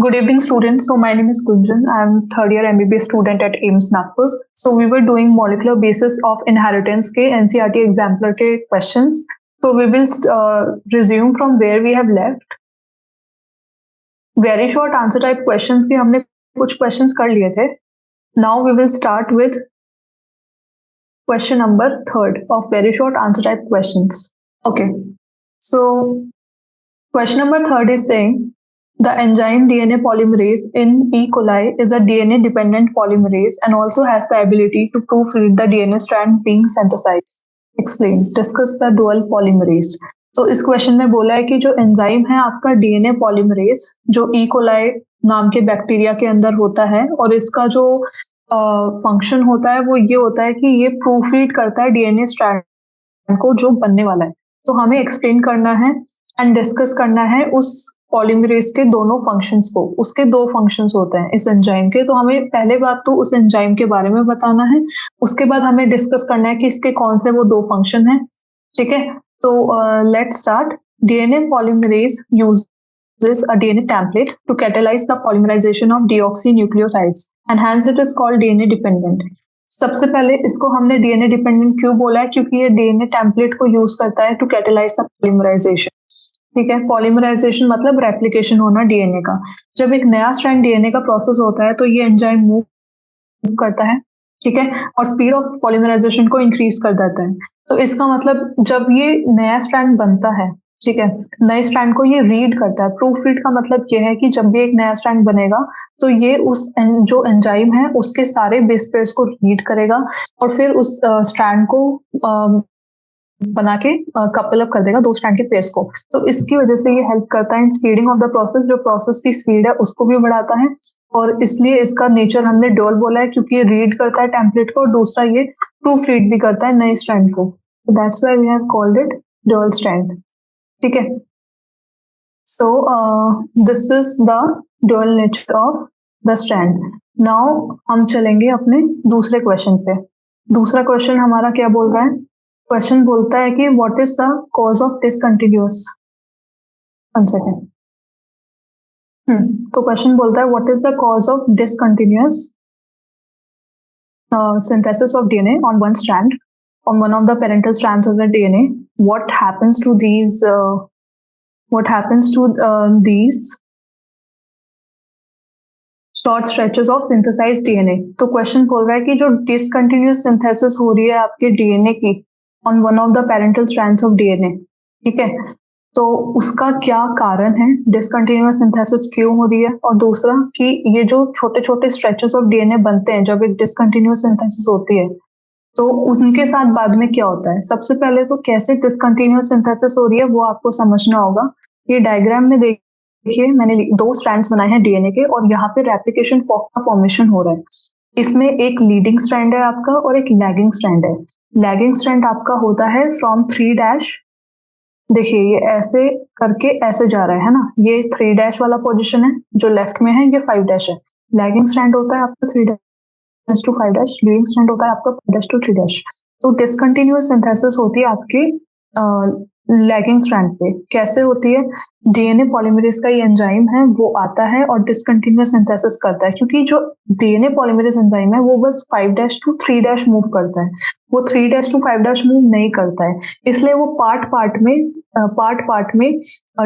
Good evening, students. So my name is Gunjan. I'm third year MBBS student at AIMS Nagpur. So we were doing molecular basis of inheritance के NCERT exemplar के questions. So we will resume from where we have left. Very short answer type questions भी हमने कुछ questions कर लिए थे. Now we will start with question number 3 of very short answer type questions. Okay. So question number 3 is saying the enzyme DNA polymerase in E. coli is a DNA-dependent polymerase and also has the ability to proofread the DNA strand being synthesized. Explain. Discuss the dual polymerase. तो इस question में बोला है कि जो enzyme है आपका DNA polymerase जो ई कोलाई नाम के बैक्टीरिया के अंदर होता है और इसका जो फंक्शन होता है वो ये होता है कि ये प्रूफरीड करता है डीएनए स्ट्रैंड को जो बनने वाला है. तो हमें एक्सप्लेन करना है एंड डिस्कस करना है उस पॉलीमरेज के दोनों फंक्शंस को. उसके दो फंक्शंस होते हैं इस एंजाइम के. तो हमें पहले बात तो उस एंजाइम के बारे में बताना है, उसके बाद हमें डिस्कस करना है कि इसके कौन से वो दो फंक्शन हैं. ठीक है, तो let's start. DNA polymerase uses a DNA template to catalyze the polymerization of deoxynucleotides and hence it is called DNA dependent. सबसे पहले इसको हमने डीएनए डिपेंडेंट क्यों बोला है? क्योंकि ये डीएनए टेम्पलेट को यूज करता है टू कैटेलाइज द पॉलीमराइजेशन. ठीक है, पॉलीमराइजेशन मतलब रेप्लिकेशन होना डीएनए का. जब एक नया स्ट्रैंड डीएनए का प्रोसेस होता है तो ये एंजाइम मूव करता है. ठीक है, और स्पीड ऑफ पॉलीमराइजेशन को इंक्रीज कर देता है. तो इसका मतलब जब ये नया स्ट्रैंड बनता है, ठीक है, नए स्ट्रैंड को ये रीड करता है. प्रूफ रीड का मतलब ये है कि जब भी एक नया स्ट्रैंड बनेगा तो ये उस जो एंजाइम है उसके सारे बेस पेयर्स को रीड करेगा और फिर उस स्ट्रैंड को बना के कपल अप कर देगा दो स्ट्रैंड के पेयर्स को. तो इसकी वजह से ये हेल्प करता है इन स्पीडिंग ऑफ द प्रोसेस. जो प्रोसेस की स्पीड है उसको भी बढ़ाता है और इसलिए इसका नेचर हमने ड्यूअल बोला है क्योंकि ये रीड करता है टेम्पलेट को और दूसरा ये प्रूफ रीड भी करता है नए स्ट्रैंड को. That's why we have called it dual strand. ठीक है, so this is the dual nature of the strand. Now हम चलेंगे अपने दूसरे क्वेश्चन पे. दूसरा क्वेश्चन हमारा क्या बोल रहा है? क्वेश्चन बोलता है कि what is the cause of discontinuous. One second. तो क्वेश्चन बोलता है what is the cause of discontinuous synthesis of DNA on one strand, on one of the parental strands of the DNA. What happens to these short stretches of synthesized DNA? तो question बोल रहा है कि जो discontinuous synthesis हो रही है आपके DNA की on one of the parental strands of DNA, ठीक है, तो उसका क्या कारण है? डिसकंटिन्यूअस सिंथेसिस क्यों हो रही है? और दूसरा कि ये जो छोटे छोटे स्ट्रेचेस ऑफ डीएनए बनते हैं जब एक डिसकंटिन्यूअस सिंथेसिस होती है तो उनके साथ बाद में क्या होता है. सबसे पहले तो कैसे डिसकंटिन्यूअस सिंथेसिस हो रही है वो आपको समझना होगा. ये डायग्राम में देखिए मैंने दो स्ट्रैंड्स बनाए हैं डीएनए के और यहाँ पे रेप्लिकेशन का फॉर्मेशन हो रहा है. इसमें एक लीडिंग स्ट्रैंड है आपका और एक लैगिंग स्ट्रैंड है. लैगिंग स्ट्रैंड आपका होता है फ्रॉम 3'. देखिए ये ऐसे करके ऐसे जा रहा है ना, ये 3' वाला पोजीशन है, जो लेफ्ट में है ये 5' है. लैगिंग स्ट्रैंड होता है आपका 3' to 5', लीडिंग स्ट्रैंड होता है आपका 5' to 3'. तो डिसकंटिन्यूअस सिंथेसिस होती है आपकी लैगिंग स्ट्रैंड पे. कैसे होती है? डीएनए पॉलीमरेज का ये एंजाइम है वो आता है और डिसकंटिन्यूअस सिंथेसिस करता है क्योंकि जो डीएनए पॉलीमरेज एंजाइम है वो बस 5' to 3' मूव करता है, वो 3' to 5' मूव नहीं करता है. इसलिए वो पार्ट पार्ट में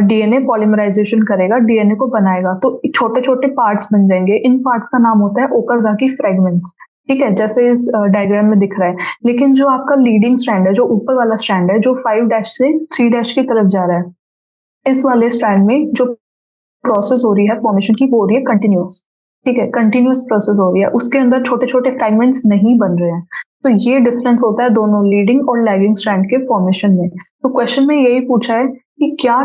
डीएनए पॉलीमराइजेशन करेगा, डीएनए को बनाएगा तो छोटे छोटे पार्ट्स बन जाएंगे. इन पार्ट्स का नाम होता है ओकाज़ाकी फ्रेगमेंट्स. ठीक है, जैसे इस डायग्राम में दिख रहा है. लेकिन जो आपका लीडिंग स्ट्रैंड है, जो ऊपर वाला स्ट्रैंड है जो 5' से 3' की तरफ जा रहा है, इस वाले स्ट्रैंड में जो प्रोसेस हो रही है फॉर्मेशन की वो हो रही है कंटिन्यूअस. ठीक है, कंटिन्यूअस प्रोसेस हो रही है, उसके अंदर छोटे छोटे फ्रेगमेंट्स नहीं बन रहे हैं. तो ये डिफरेंस होता है दोनों लीडिंग और लैगिंग स्ट्रैंड के फॉर्मेशन में. तो क्वेश्चन में यही पूछा है कि क्या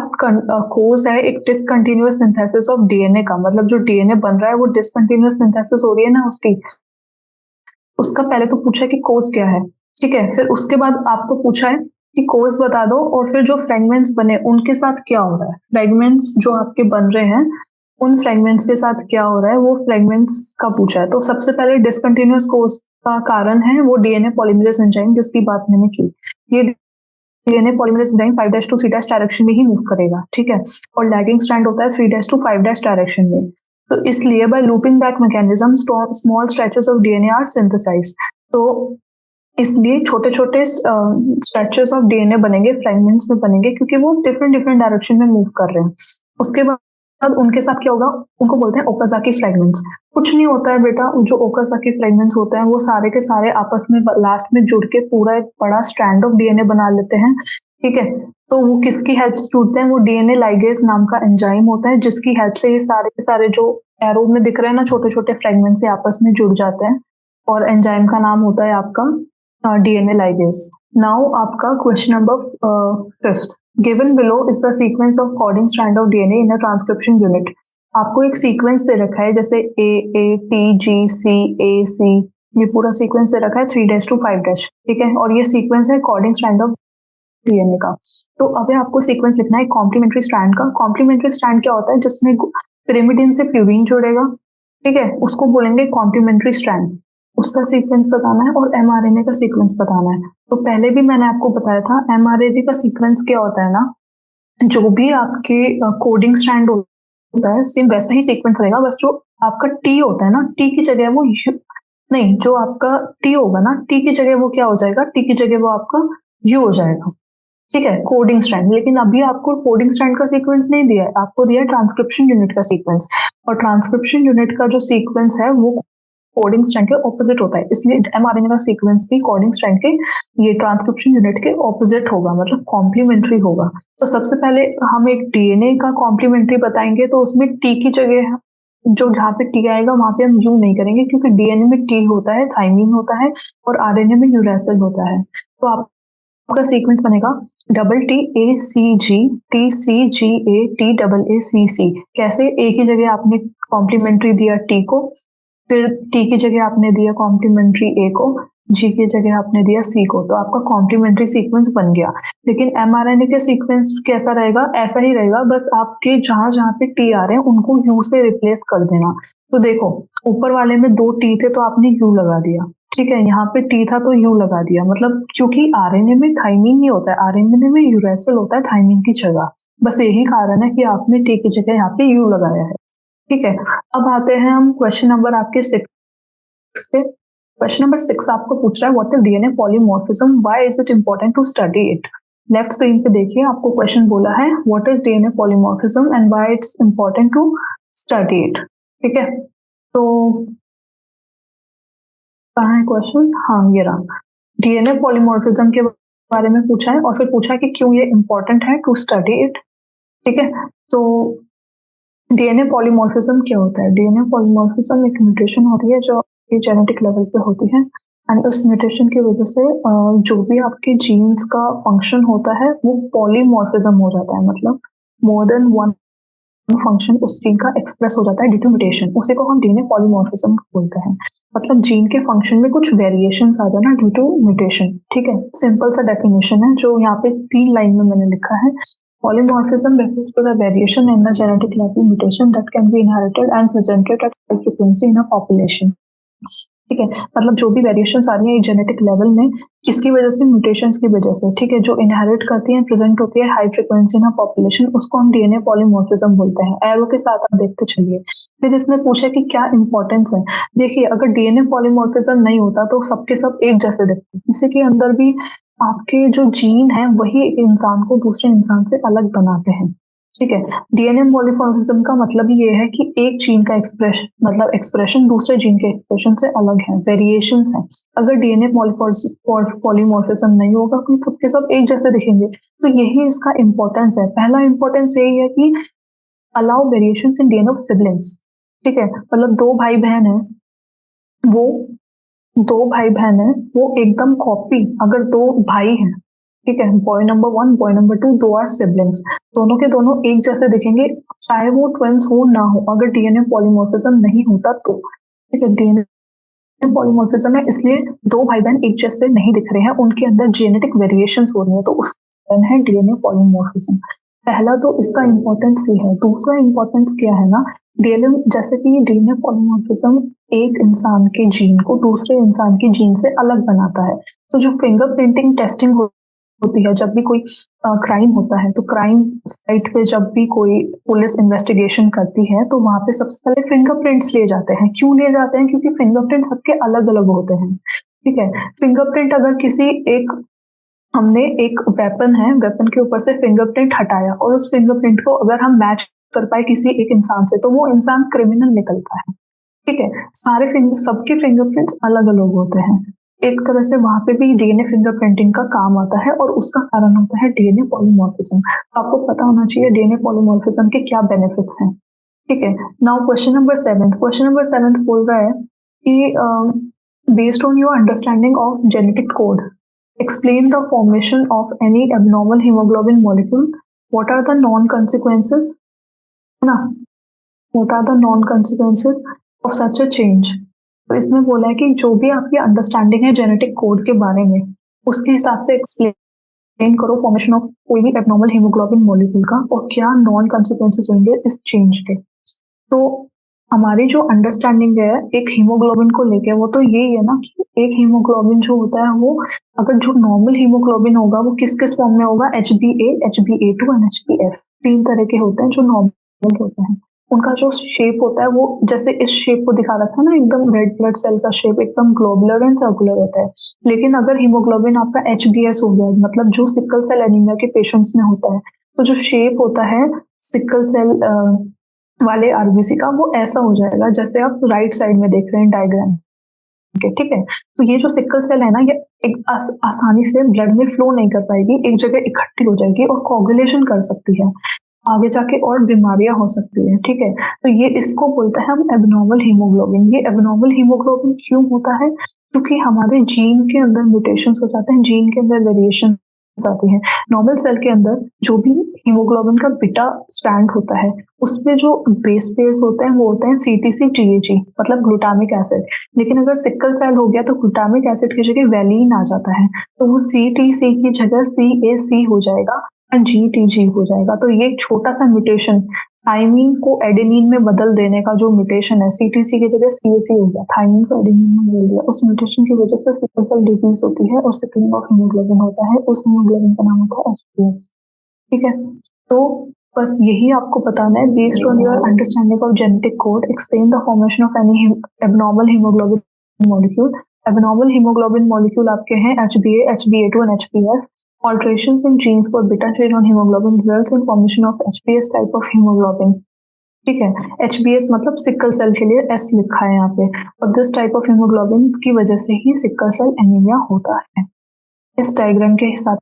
कोज है एक डिसकंटिन्यूअस सिंथेसिस ऑफ डीएनए का. मतलब जो डीएनए बन रहा है वो डिसकंटिन्यूअस सिंथेसिस हो रही है ना उसका पहले तो पूछा है कि कोज क्या है. ठीक है, फिर उसके बाद आपको पूछा है कि कोज बता दो और फिर जो फ्रेगमेंट्स बने उनके साथ क्या हो रहा है. फ्रेगमेंट्स जो आपके बन रहे हैं उन फ्रेगमेंट्स के साथ क्या हो रहा है वो फ्रेगमेंट्स का पूछा है. तो सबसे पहले डिसकंटिन्यूअस कोज का कारण है वो डीएनए पॉलीमरेज एंजाइम जिसकी बात मैंने की. ये DNA polymerase enzyme 5' to 3' direction में ही मूव करेगा. ठीक है, और लैगिंग स्ट्रैंड होता है 3' to 5' डायरेक्शन में. तो इसलिए by looping back mechanism small stretches of DNA are synthesised. तो इसलिए छोटे-छोटे स्ट्रेचेस ऑफ डीएनए बनेंगे, फ्रेगमेंट्स में बनेंगे, क्योंकि वो डिफरेंट डिफरेंट डायरेक्शन में मूव कर रहे हैं। उसके बाद उनके साथ क्या होगा, उनको बोलते हैं ओकाज़ाकी फ्रेगमेंट्स। कुछ नहीं होता है बेटा, जो ओकाज़ाकी फ्रेगमेंट्स होते हैं वो सारे के सारे आपस में लास्ट में जुड़ के पूरा एक बड़ा स्ट्रैंड ऑफ डीएनए बना लेते हैं। ठीक है, तो वो किसकी हेल्प से जुड़ते हैं, वो डीएनए लाइगेज नाम का एंजाइम होता है, जिसकी हेल्प से ये सारे के सारे जो एरो में दिख रहे हैं ना छोटे छोटे फ्रेगमेंट्स, से आपस में जुड़ जाते हैं। और एंजाइम का नाम होता है आपका डीएनए लाइगेज। नाउ आपका question number 5th, given below is the sequence of coding strand of DNA in a transcription unit. आपको एक सीक्वेंस दे रखा है, जैसे AATGCAC, ये पूरा सीक्वेंस दे रखा है 3' to 5'। ठीक है, और ये सीक्वेंस है कोडिंग स्ट्रैंड ऑफ डीएनए का। तो अभी आपको सीक्वेंस लिखना है कॉम्प्लीमेंट्री स्ट्रैंड का। कॉम्प्लीमेंट्री स्ट्रैंड क्या होता है, जिसमें पिरिमिडिन से प्यूरिन जुड़ेगा। ठीक है, उसको बोलेंगे कॉम्प्लीमेंट्री स्ट्रैंड। उसका सीक्वेंस बताना है और एमआरएनए का सीक्वेंस बताना है। तो पहले भी मैंने आपको बताया था, एमआरएनए का सीक्वेंस क्या होता है ना, जो भी आपके कोडिंग स्ट्रैंड होता है सेम वैसा ही सीक्वेंस रहेगा, बस जो आपका टी होता है ना, टी की जगह वो नहीं, जो आपका टी होगा ना, टी की जगह वो क्या हो जाएगा, टी की जगह वो आपका यू हो जाएगा। ठीक है, कोडिंग स्ट्रैंड। लेकिन अभी आपको कोडिंग स्ट्रैंड का सीक्वेंस नहीं दिया है, आपको दिया है ट्रांसक्रिप्शन यूनिट का सीक्वेंस। और ट्रांसक्रिप्शन यूनिट का जो सीक्वेंस है वो कोडिंग स्ट्रैंड के ऑपोजिट होता है, इसलिए एमआरएनए का सीक्वेंस भी कोडिंग स्ट्रैंड के, ये ट्रांसक्रिप्शन यूनिट के ऑपोजिट होगा, मतलब कॉम्प्लीमेंट्री होगा। तो सबसे पहले हम एक डीएनए का कॉम्प्लीमेंट्री बताएंगे, तो उसमें टी की जगह जो जहाँ पे टी आएगा वहां पे हम यू नहीं करेंगे, क्योंकि डीएनए में टी होता है, थाइमिन होता है, और आरएनए में यूरेसिल होता है। तो आपका सीक्वेंस बनेगा TTACG कैसे, ए की जगह आपने कॉम्प्लीमेंट्री दिया टी को, फिर टी की जगह आपने दिया कॉम्प्लीमेंट्री ए को, जी की जगह आपने दिया सी को, तो आपका कॉम्प्लीमेंट्री सीक्वेंस बन गया। लेकिन एमआरएनए का सीक्वेंस कैसा रहेगा, ऐसा ही रहेगा, बस आपके जहां जहां पे टी आ रहे हैं उनको यू से रिप्लेस कर देना। तो देखो, ऊपर वाले में 2 टी थे तो आपने यू लगा दिया। ठीक है, यहाँ पे टी था तो यू लगा दिया, मतलब क्योंकि आरएनए में थाइमिन नहीं होता है, आरएनए में यूरेसिल होता है थाइमिन की जगह। बस यही कारण है कि आपने टी की जगह यहाँ पे यू लगाया है। ठीक है, अब आते हैं हम क्वेश्चन नंबर आपके 6 पे। क्वेश्चन नंबर 6 आपको पूछ रहा है what is DNA polymorphism, why is it important to study it. Left screen पे देखिए, आपको क्वेश्चन बोला है what is DNA polymorphism and why it's important to study it. ठीक है, तो कहाँ है क्वेश्चन, हाँ ये रहा। डीएनए पॉलीमॉर्फिज्म के बारे में पूछा है और फिर पूछा है कि क्यों ये इंपॉर्टेंट है टू स्टडी इट। ठीक है, तो डीएनए पॉलीमॉर्फिज्म क्या होता है, डीएनए पॉलीमॉर्फिज्म एक म्यूटेशन होती है जो जेनेटिक लेवल पे होती है, एंड उस म्यूटेशन की वजह से जो भी आपके जीन्स का फंक्शन होता है वो पॉलीमॉर्फिज्म हो जाता है, मतलब मोर देन वन फंक्शन उस जीन का एक्सप्रेस हो जाता है ड्यू टू म्यूटेशन, उसी को हम डीएनए पॉलीमॉर्फिज्म बोलते हैं। मतलब जीन के फंक्शन में कुछ वेरिएशंस आ जाना ड्यू टू म्यूटेशन। ठीक है, सिंपल सा डेफिनेशन है जो यहाँ पे 3 लाइन में मैंने लिखा है। Polymorphism refers to the variation in the genetic level mutation that can be inherited and presented at high frequency in a population. ठीक है, मतलब जो भी वेरिएशंस आ रही है जेनेटिक लेवल में, किसकी वजह से, म्यूटेशंस की वजह से। ठीक है, जो इनहेरिट करती है, प्रेजेंट होती है हाई फ्रीक्वेंसी इन पॉपुलेशन, उसको हम डीएनए पॉलीमॉर्फिज्म बोलते हैं। एरो के साथ आप देखते चलिए। फिर इसने पूछा कि क्या इंपॉर्टेंस है। देखिए, अगर डीएनए पॉलीमॉर्फिज्म नहीं होता तो सबके सब एक जैसे दिखते, किसी के अंदर भी आपके जो जीन है वही इंसान को दूसरे इंसान से अलग बनाते हैं। ठीक है, डीएनए पॉलीमॉर्फिज्म का मतलब ये है कि एक जीन का एक्सप्रेशन दूसरे जीन के एक्सप्रेशन से अलग है, वेरिएशंस है। अगर डीएनए पॉलीमॉर्फिज्म नहीं होगा तो सबके सब एक जैसे दिखेंगे, तो यही इसका इंपॉर्टेंस है। पहला इंपॉर्टेंस यही है कि allow variations in DNA of siblings. ठीक है, मतलब दो भाई बहन है, वो एकदम कॉपी, अगर 2 भाई हैं, ठीक है, boy number 1 boy number 2, 2 are siblings, दोनों के दोनों एक जैसे दिखेंगे, चाहे वो ट्विंस हो ना हो, अगर डीएनए पॉलीमॉर्फिज्म नहीं होता तो। ठीक है, डीएनए पॉलीमॉर्फिज्म है इसलिए 2 भाई बहन एक जैसे नहीं दिख रहे हैं, उनके अंदर जेनेटिक वेरिएशंस हो रही है, तो उस कारण है डीएनए पॉलीमॉर्फिज्म। पहला तो इसका इंपॉर्टेंस ये है। दूसरा इंपॉर्टेंस क्या है ना, डीएनए, जैसे कि डीएनए पॉलीमॉर्फिज्म एक इंसान के जीन को दूसरे इंसान के जीन से अलग बनाता है। तो जो फिंगरप्रिंटिंग टेस्टिंग होती है, जब भी कोई क्राइम होता है, तो क्राइम साइट पे जब भी कोई पुलिस इन्वेस्टिगेशन करती है, तो वहाँ पे सबसे पहले फिंगरप्रिंट्स लिए जाते हैं। क्यों लिए जाते हैं? क्योंकि फिंगरप्रिंट सबके अलग-अलग होते हैं, ठीक है? फिंगरप्रिंट अगर किसी एक हमने एक वेपन है, वेपन के ऊपर से फिंगरप्रिंट हटाया और उस फिंगरप्रिंट को अगर हम मैच कर पाए किसी एक इंसान से, तो वो इंसान क्रिमिनल निकलता है, ठीक है? सबके फिंगरप्रिंट्स अलग-अलग होते हैं। एक तरह से वहाँ पे भी डीएनए फिंगरप्रिंटिंग का काम आता है और उसका कारण होता है डीएनए पॉलीमॉर्फिज्म। आपको पता होना चाहिए डीएनए पॉलीमॉर्फिज्म के क्या बेनिफिट्स हैं, ठीक है? नाउ क्वेश्चन नंबर 7 बोल रहा है कि based on your understanding of genetic code, explain the formation of any abnormal hemoglobin molecule. What are the non-consequences? है ना? What are the non-consequences of such a change? तो इसमें बोला है कि जो भी आपकी अंडरस्टैंडिंग है जेनेटिक कोड के बारे में, उसके हिसाब से एक्सप्लेन करो फॉर्मेशन ऑफ कोई भी एबनॉर्मल हीमोग्लोबिन मॉलिक्यूल का और क्या नॉन कॉन्सिक्वेंसेस होंगे इस चेंज के। तो हमारी जो अंडरस्टैंडिंग है एक हीमोग्लोबिन को लेके, वो तो यही है ना कि एक हीमोग्लोबिन जो होता है वो, अगर जो नॉर्मल हीमोग्लोबिन होगा वो किस किस फॉर्म में होगा, HbA, HbA2 और HbF। 3 तरह के होते हैं जो नॉर्मल होते हैं। उनका जो शेप होता है वो जैसे इस शेप को दिखा रखा है ना, एकदम रेड ब्लड सेल का शेप, एकदम ग्लोबुलर एंड सर्कुलर होता है। लेकिन अगर हीमोग्लोबिन आपका HbS हो गया, मतलब जो सिकल सेल एनीमिया के पेशेंट्स में होता है, तो जो शेप होता है सिकल सेल वाले आरबीसी का, वो ऐसा हो जाएगा जैसे आप राइट साइड में देख रहे हैं डायग्राम के, ठीक है? तो ये जो सिकल सेल है ना, ये एक आसानी से ब्लड में फ्लो नहीं कर पाएगी, एक जगह इकट्ठी हो जाएगी और कोगुलेशन कर सकती है, आगे जाके और बीमारियां हो सकती है, ठीक है? तो ये इसको बोलते हैं हम एबनॉर्मल हीमोग्लोबिन। ये एबनॉर्मल हीमोग्लोबिन क्यों होता है? क्योंकि हमारे जीन के अंदर म्यूटेशंस हो जाते हैं, जीन के अंदर वेरिएशन आती है। नॉर्मल सेल के अंदर जो भी हीमोग्लोबिन का बीटा स्ट्रैंड होता है, उसमें जो बेस पेयर्स होते हैं वो होते हैं CTC TAG, मतलब ग्लूटामिक एसिड। लेकिन अगर सिकल सेल हो गया तो ग्लूटामिक एसिड की जगह वैलिन आ जाता है, तो वो CTC की जगह CAC हो जाएगा और GTG हो जाएगा। तो ये एक छोटा सा म्यूटेशन थाइमीन को एडेनिन में बदल देने का जो म्यूटेशन है, CTC की जगह CAC हो गया, थाइमीन को एडेनिन में बदल दिया, उस म्यूटेशन की वजह से सिकल सेल डिजीज होती है और सिकलिंग ऑफ हीमोग्लोबिन होता है। उस हीमोग्लोबिन का नाम होता है HbS, ठीक है? तो बस यही आपको बताना है। Based on your understanding of genetic code, explain the formation of any abnormal haemoglobin molecule. Abnormal haemoglobin molecule आपके हैं HbA, HbA2 and HbF. Alterations in genes for beta chain on hemoglobin results in formation of HbS type of hemoglobin. ठीक है? HbS मतलब sickle cell के लिए S लिखा है यहाँ पे, और दिस टाइप ऑफ हीमोग्लोबिन की वजह से ही सिकल सेल एनीमिया होता है। इस डायग्राम के हिसाब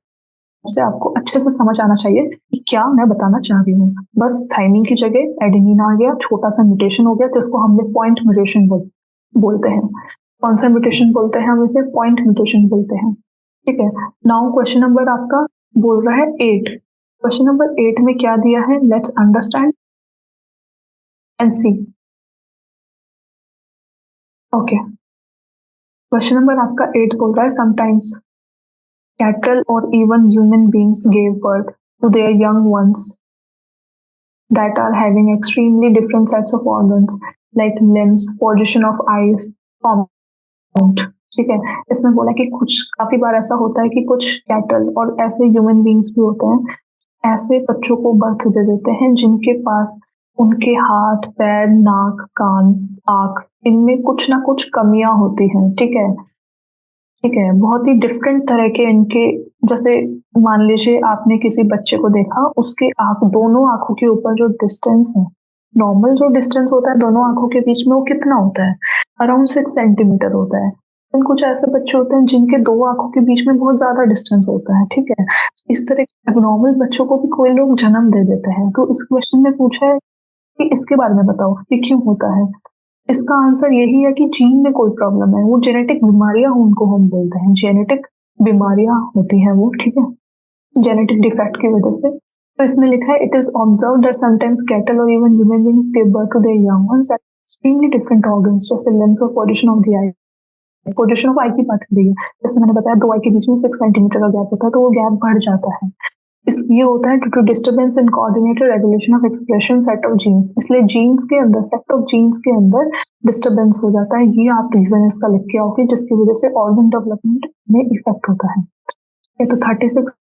से आपको अच्छे से समझ आना चाहिए कि क्या मैं बताना चाह रही हूँ। बस थाइमिन की जगह एडेनिन आ गया, छोटा सा म्यूटेशन हो गया, जिसको हमने पॉइंट म्यूटेशन बोलते हैं। कौन सा म्यूटेशन बोलते हैं? हम इसे पॉइंट म्यूटेशन बोलते हैं, ठीक है? नाउ क्वेश्चन नंबर आपका बोल रहा है 8। क्वेश्चन नंबर 8 में क्या दिया है? Let's understand and see. Okay, question number आपका 8 बोल रहा है sometimes cattle or even human beings gave birth to their young ones that are having extremely different sets of organs like limbs, position of eyes, form, ठीक है? इसमें बोला कि कुछ काफी बार ऐसा होता है कि कुछ कैटल और ऐसे ह्यूमन बींग्स भी होते हैं, ऐसे बच्चों को बर्थ दे देते हैं जिनके पास उनके हाथ, पैर, नाक, कान, आंख, इनमें कुछ ना कुछ कमियां होती हैं, ठीक है? ठीक है, बहुत ही डिफरेंट तरह के इनके, जैसे मान लीजिए आपने किसी बच्चे को देखा, उसके दोनों आंखों के ऊपर जो डिस्टेंस है, नॉर्मल जो डिस्टेंस होता है दोनों आंखों के बीच में, वो कितना होता है? अराउंड 6 सेंटीमीटर होता है। लेकिन कुछ ऐसे बच्चे होते हैं जिनके दो आंखों के बीच में बहुत ज्यादा डिस्टेंस होता है, ठीक है? इस तरह के एबनॉर्मल बच्चों को भी कोई लोग जन्म दे देते हैं। तो इस क्वेश्चन में पूछा है कि इसके बारे में बताओ कि क्यों होता है। इसका आंसर यही है कि जीन में कोई प्रॉब्लम है, वो जेनेटिक बीमारियां हो, उनको हम बोलते हैं जेनेटिक बीमारियां होती हैं वो, ठीक है? जेनेटिक डिफेक्ट की वजह से। तो इसमें लिखा है it is observe that sometimes cattle और even human beings give birth to their young ones at extremely different organs, जैसे लेंथ और position of the eye. Position of eye की बात करी है, जैसे मैंने बताया दो आई के बीच में 6 सेंटीमीटर का गैप होता है, तो वो गैप बढ़ जाता है। इसलिए होता है due to disturbance in coordinated regulation of expression set of genes. इसलिए जीन्स के अंदर, सेट ऑफ जीन्स के अंदर डिस्टर्बेंस हो जाता है। ये आप रीजन इसका लिख के आओगे, जिसकी वजह से ऑर्गन डेवलपमेंट में इफेक्ट होता है। तो 36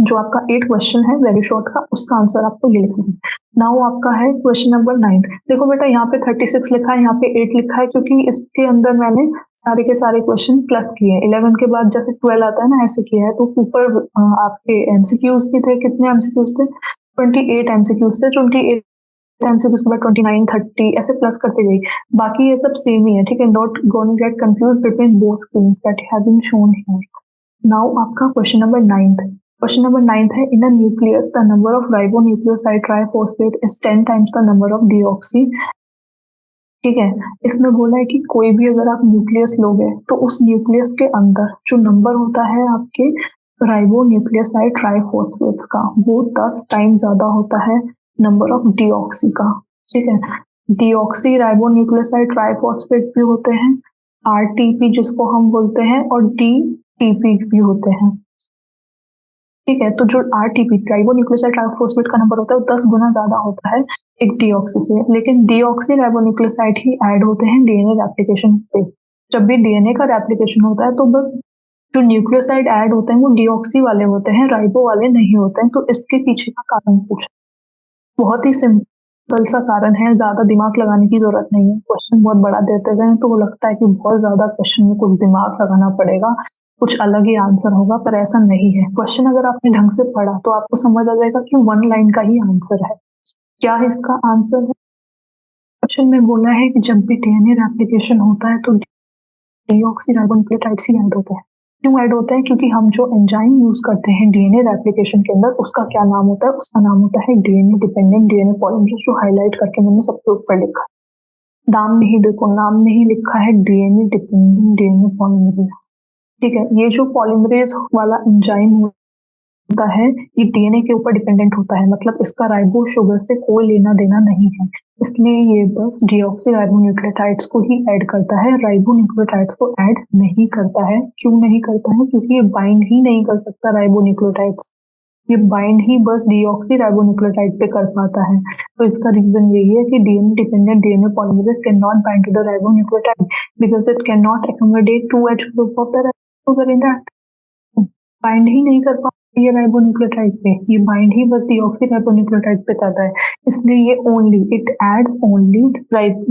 जो आपका 8 क्वेश्चन है वेरी शॉर्ट का, उसका आंसर आपको ये लिखना है। नाउ आपका है क्वेश्चन नंबर 9। देखो बेटा यहाँ पे 36 लिखा है, यहाँ पे 8 लिखा है, क्योंकि इसके अंदर मैंने सारे के सारे क्वेश्चन प्लस किए। 11 के बाद जैसे 12 आता है ना, ऐसे किया है। तो ऊपर आपके एमसीक्यूज भी थे, कितने एमसीक्यूज थे? 28 एमसीक्यूज थे। 28 एमसीक्यूज के बाद 29, 30 ऐसे प्लस करते गई। बाकी ये सब सेम ही है, ठीक है। Not going get confuse between both screens that have been shown here. Now आपका क्वेश्चन नंबर 9। क्वेश्चन नंबर 9 है, in a nucleus the number of ribonucleoside triphosphate is 10 times the number of deoxy. ठीक है, इसमें बोला है कि कोई भी अगर आप न्यूक्लियस लोगे तो उस न्यूक्लियस के अंदर जो नंबर होता है आपके राइबोन्यूक्लियोसाइड ट्राइफॉस्फेट्स का, वो 10 टाइम ज्यादा होता है नंबर ऑफ डीऑक्सी का। ठीक है, डीऑक्सी राइबोन्यूक्लियोसाइड ट्राइफॉस्फेट भी होते हैं, आरटीपी जिसको हम बोलते हैं, और डीटीपी भी होते हैं। ठीक है, तो जो आरटीपी राइबोन्यूक्लियोसाइड ट्राइफॉस्फेट का नंबर होता है वो 10 गुना ज्यादा होता है एक डीऑक्सी से। लेकिन डीऑक्सी राइबोन्यूक्लियोसाइड ही ऐड होते हैं डीएनए रेप्लिकेशन पे। जब भी डीएनए का रेप्लिकेशन होता है तो बस जो न्यूक्लियोसाइड ऐड होते हैं वो डीऑक्सी वाले होते हैं, राइबो वाले नहीं होते हैं। तो इसके पीछे का कारण पूछा, बहुत ही सिंपल सा कारण है, ज्यादा दिमाग लगाने की जरूरत नहीं है। क्वेश्चन बहुत बड़ा देते गए तो वो लगता है कि बहुत ज्यादा क्वेश्चन में कुछ दिमाग लगाना पड़ेगा, कुछ अलग ही आंसर होगा, पर ऐसा नहीं है। क्वेश्चन अगर आपने ढंग से पढ़ा तो आपको समझ आ जाएगा कि 1 लाइन का ही आंसर है। क्या है इसका आंसर? है क्वेश्चन में बोला है कि जब भी डीएनए रेप्लिकेशन होता है तो डीऑक्सीराइबोन्यूक्लियोटाइड्स ही ऐड होते हैं। क्यों ऐड होते हैं? क्योंकि हम जो एंजाइम यूज करते हैं डीएनए रेप्लिकेशन के अंदर, उसका क्या नाम होता है? उसका नाम होता है डीएनए डिपेंडेंट डीएनए पॉलीमरेज, जो हाईलाइट करके मैंने सबके ऊपर लिखा। नाम नहीं, देखो नाम नहीं लिखा है, डीएनए डिपेंडेंट डीएनए पॉलीमरेज। ठीक है, ये जो पॉलीमरेज वाला एंजाइम होता है ये डीएनए के ऊपर डिपेंडेंट होता है, मतलब इसका राइबो शुगर से कोई लेना देना नहीं है। इसलिए ये बस डीऑक्सी राइबोन्यूक्लियोटाइड्स को ही ऐड करता है, राइबोन्यूक्लियोटाइड्स को ऐड नहीं करता है। क्यों नहीं करता है? क्योंकि ये बाइंड ही नहीं कर सकता राइबोन्यूक्लियोटाइड्स, ये बाइंड ही बस डीऑक्सी राइबोन्यूक्लियोटाइड पे कर पाता है। तो इसका रीजन यही है कि DNA dependent DNA polymerase can not bind to the ribonucleotide because it can not accommodate 2H group of the ribose sugar in that. Bind ही नहीं कर पाता ये राइबोन्यूक्लियोटाइड पे, ये बाइंड ही बस डीऑक्सी राइबोन्यूक्लियोटाइड पे कर रहा है। इसलिए ये only it adds only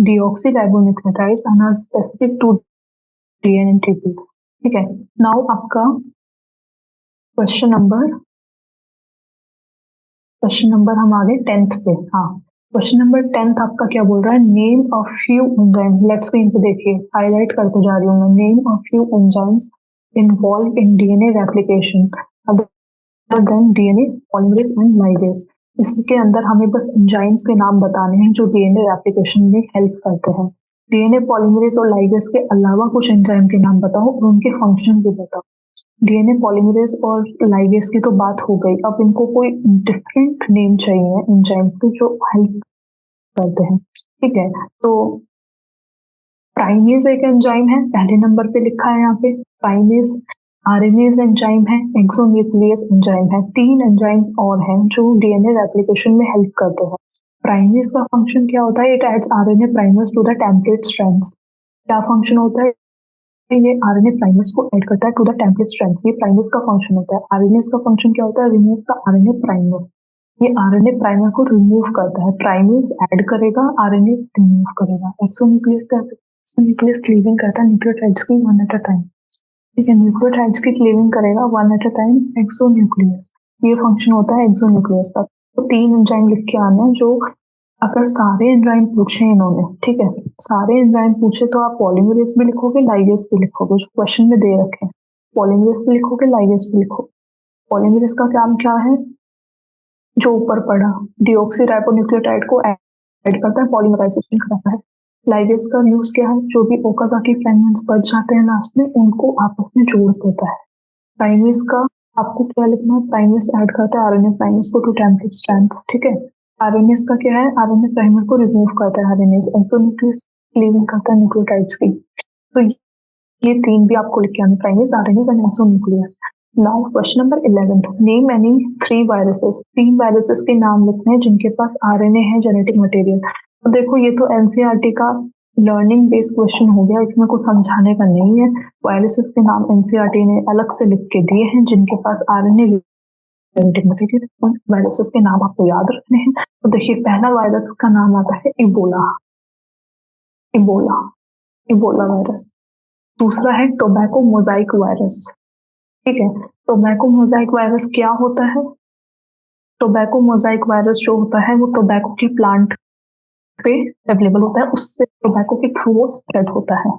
deoxy ribonucleotides and are specific to DNA templates. ठीक है, नाउ आपका क्वेश्चन नंबर हम आगे 10th पे। हाँ, क्वेश्चन नंबर 10th आपका क्या बोल रहा है? Name of few enzyme, let's screen पे देखिए, हाईलाइट करते जा रही हूँ मैं। Name of few enzymes involve in DNA replication other than DNA polymerase and ligase. इसके अंदर हमें बस एंजाइम्स के नाम बताने हैं जो डीएनए रेप्लिकेशन में हेल्प करते हैं। डीएनए पॉलीमरेज और लाइगेज के अलावा कुछ एंजाइम के नाम बताओ और उनके फंक्शन भी बताओ। डीएनए पॉलीमरेज और लाइगेज की तो बात हो गई, अब इनको कोई डिफरेंट नेम चाहिए एंजाइम्स के जो हेल्प करते हैं। ठीक है, तो प्राइमेज एक एंजाइम है, पहले नंबर पे लिखा है यहाँ पे प्राइमेज। आरएनएज एंजाइम है, एक्सोन्यूक्लियस एंजाइम है। 3 एंजाइम और हैं जो डीएनए रेप्लिकेशन में हेल्प करते हैं। प्राइमेज का फंक्शन क्या होता है? It adds RNA primers to the template strands. क्या फंक्शन होता है? ये आरएनए प्राइमर्स को ऐड करता है टू द टेम्पलेट स्ट्रैंड्स। ये प्राइमर्स का फंक्शन होता है। आरएनएस का फंक्शन क्या होता है? Remove the RNA primer. ये आरएनए प्राइमर को रिमूव करता है। प्राइमेज ऐड करेगा, आरएनएस रिमूव करेगा। एक्सोन्यूक्लियस का न्यूक्लियस क्लीविंग करता है न्यूक्लियोटाइड्स की 1 एट अ टाइम। ठीक है, न्यूक्लियोटाइड्स की क्लीविंग करेगा 1 एट अ टाइम एक्सोन्यूक्लियस। ये फंक्शन होता है एक्सोन्यूक्लियस का। तो 3 एंजाइम लिख के आना है, जो अगर सारे एंजाइम पूछे इन्होंने, ठीक है, सारे एंजाइम पूछे तो आप पॉलीमरेज भी लिखोगे, लाइगेज भी लिखोगे, जो क्वेश्चन में दे रखे हैं। पॉलीमरेज भी लिखोगे, लाइगेज भी लिखोगे। पॉलीमरेज का काम क्या है? जो ऊपर पढ़ा, डीऑक्सी राइबोन्यूक्लियोटाइड को ऐड करता है, पॉलीमराइजेशन कराता है। लाइगेज का यूज क्या है? जो भी ओकाजाकी फ्रेगमेंट्स बच जाते हैं लास्ट में, उनको आपस में जोड़ देता है। प्राइमेज का आपको क्या लिखना है? प्राइमेज ऐड करता है आरएनए प्राइमर्स को टू टेम्पलेट स्ट्रैंड्स। ठीक है, आरएनएस का क्या है? आरएनए प्राइमर को रिमूव करता है आरएनएस। एक्सोन्यूक्लियस क्लीविंग करता है न्यूक्लियोटाइड्स की। तो ये 3 भी आपको लिख के आना, primase, RNA and exonuclease. Now question number 11, name any 3 viruses. 3 viruses के नाम लिखने हैं जिनके पास आरएनए है, जेनेटिक मटेरियल। तो देखो ये तो एनसीईआरटी का लर्निंग बेस्ड क्वेश्चन हो गया, इसमें कुछ समझाने का नहीं है। वायरसेस के नाम एनसीईआरटी ने अलग से लिख के दिए हैं जिनके पास आरएनए जेनेटिक मटेरियल। वायरसेस के नाम आपको याद रखने हैं। तो देखिए पहला वायरस का नाम आता है इबोला, इबोला, इबोला वायरस। दूसरा है टोबैको मोजाइक वायरस। ठीक है, टोबैको मोजाइक वायरस क्या होता है? टोबैको मोजाइक वायरस जो होता है वो टोबैको के प्लांट पे अवेलेबल होता है, उससे टोबैको के थ्रू वो स्प्रेड होता है।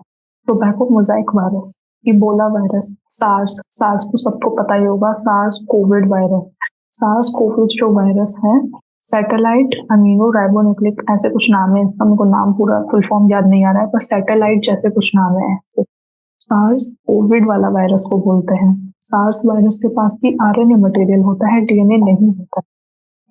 Tobacco mosaic virus, Ebola virus, SARS, SARS तो सबको पता ही होगा, SARS COVID virus. SARS COVID जो वायरस है, सैटेलाइट अमीनो राइबोन्यूक्लिक ऐसे कुछ नाम है इसका, मेरे को नाम पूरा फुल फॉर्म याद नहीं आ रहा है, पर सैटेलाइट जैसे कुछ नाम है ऐसे। सार्स कोविड वाला वायरस को बोलते हैं। सार्स वायरस के पास भी आरएनए मटेरियल होता है, डीएनए नहीं होता।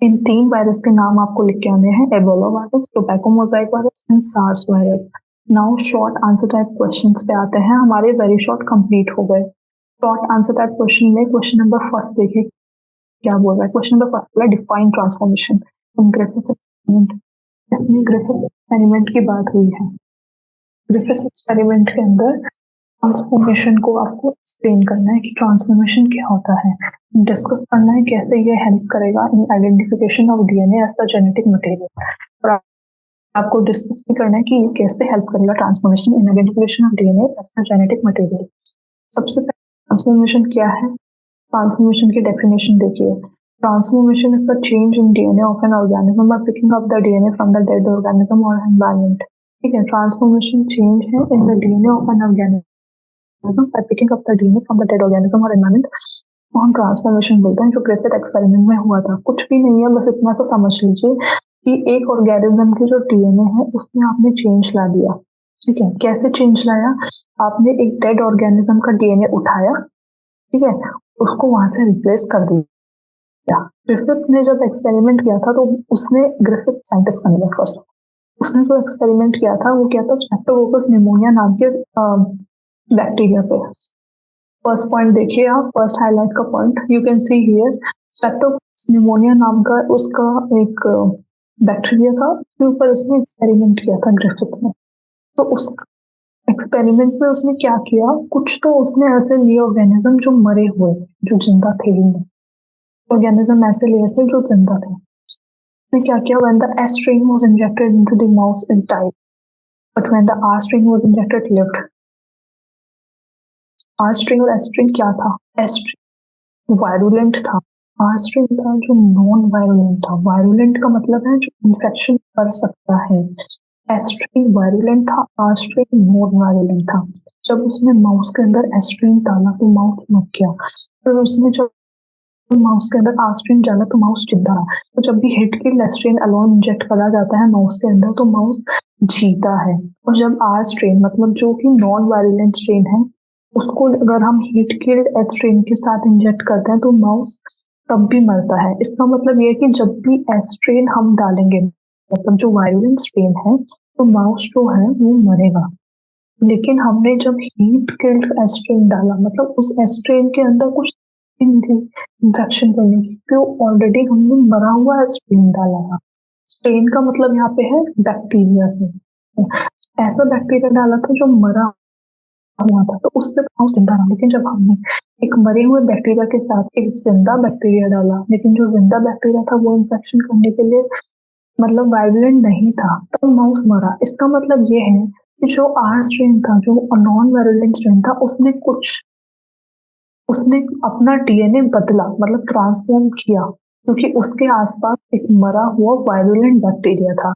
इन 3 वायरस के नाम आपको लिख के आने हैं, Ebola virus, tobacco mosaic virus and SARS virus. Now short answer type questions पे आते हैं, हमारे वेरी शॉर्ट कंप्लीट हो गए। शॉर्ट आंसर टाइप क्वेश्चन में क्वेश्चन नंबर फर्स्ट देखिए क्या बोल रहा है। क्वेश्चन नंबर फर्स्ट बोला define transformation in Griffith experiment. इसमें ग्रिफिथ एक्सपेरिमेंट की बात हुई है। ग्रिफिथ एक्सपेरिमेंट के अंदर ट्रांसफॉर्मेशन को आपको एक्सप्लेन करना है कि ट्रांसफॉर्मेशन क्या होता है, डिस्कस करना है कैसे ये हेल्प करेगा in identification of DNA as the genetic material, और आपको डिस्कस भी करना है कि ये कैसे हेल्प करेगा transformation in identification of DNA as the genetic material. सबसे पहले ट्रांसफॉर्मेशन क्या है? ट्रांसफॉर्मेशन की डेफिनेशन देखिए। Transformation is the change in DNA of an organism by picking up the DNA from the dead organism और environment. ठीक है, transformation change है in the DNA of an organism by picking up the DNA from the dead organism or environment, को हम transformation बोलते हैं, जो Griffith experiment में हुआ था। कुछ भी नहीं है, बस इतना सा समझ लीजिए कि एक ऑर्गेनिज्म की जो डीएनए है उसमें आपने चेंज ला दिया। ठीक है, कैसे चेंज लाया? आपने एक डेड ऑर्गेनिज्म का डीएनए उठाया, ठीक है, उसको वहां से रिप्लेस कर दिया। ग्रिफिथ ने जब एक्सपेरिमेंट किया था तो उसने, ग्रिफिथ साइंटिस्ट बन गया फर्स्ट, उसने जो एक्सपेरिमेंट किया था वो क्या था, स्ट्रेप्टोकोकस निमोनिया नाम के बैक्टीरिया पे। फर्स्ट पॉइंट देखिए आप, फर्स्ट हाईलाइट का point you can see here, Streptococcus pneumonia नाम का उसका एक बैक्टीरिया था, उसके ऊपर उसने एक्सपेरिमेंट किया था ग्रिफिथ ने। तो उस एक्सपेरिमेंट में उसने क्या किया, कुछ तो उसने ऐसे लिए ऑर्गेनिज्म जो मरे हुए, जो जिंदा थे ही नहीं, ऑर्गेनिज्म ऐसे लिए थे जो जिंदा थे। उसने क्या किया, when the S string was injected into the mouse it died, but when the R string was injected it lived। R string और S string क्या था? S string वायरुलेंट था, R string था जो नॉन वायरुलेंट था। Virulent का मतलब है जो इन्फेक्शन कर सकता है। S string वायरुलेंट था, R string नॉन वायरुलेंट था। जब उसने माउस के अंदर S string डाला तो माउस मर गया, फिर उसने जब माउस के अंदर R string डाला तो माउस जिंदा रहा। तो जब भी heat kill S string alone inject करा जाता है माउस के अंदर तो माउस जीता है। और जब R string मतलब जो कि नॉन वायरुलेंट स्ट्रेन है उसको अगर हम हीट किल्ड एस स्ट्रेन के साथ इंजेक्ट करते हैं तो माउस तब भी मरता है। इसका मतलब ये है कि जब भी एस स्ट्रेन हम डालेंगे, मतलब जो वायरुलेंट स्ट्रेन है, तो माउस जो है वो मरेगा। लेकिन हमने जब हीट किल्ड एस स्ट्रेन डाला, मतलब उस एस स्ट्रेन के अंदर कुछ थी इन्फेक्शन करने की, तो ऑलरेडी हमने मरा हुआ एस स्ट्रेन डाला था। स्ट्रेन का मतलब यहाँ पे है बैक्टीरिया से, ऐसा बैक्टीरिया डाला था जो मरा हुआ था, तो उससे माउस जिंदा रहा। लेकिन जब हमने एक मरे हुए बैक्टीरिया के साथ एक जिंदा बैक्टीरिया डाला, लेकिन जो जिंदा बैक्टीरिया था वो इन्फेक्शन करने के लिए मतलब वायरुलेंट नहीं था, तो माउस मरा। इसका मतलब ये है कि जो आर स्ट्रेन था, जो नॉन वायरुलेंट स्ट्रेन था, उसने अपना डीएनए बदला, मतलब ट्रांसफॉर्म किया, क्योंकि उसके आसपास एक मरा हुआ वायरुलेंट बैक्टीरिया था।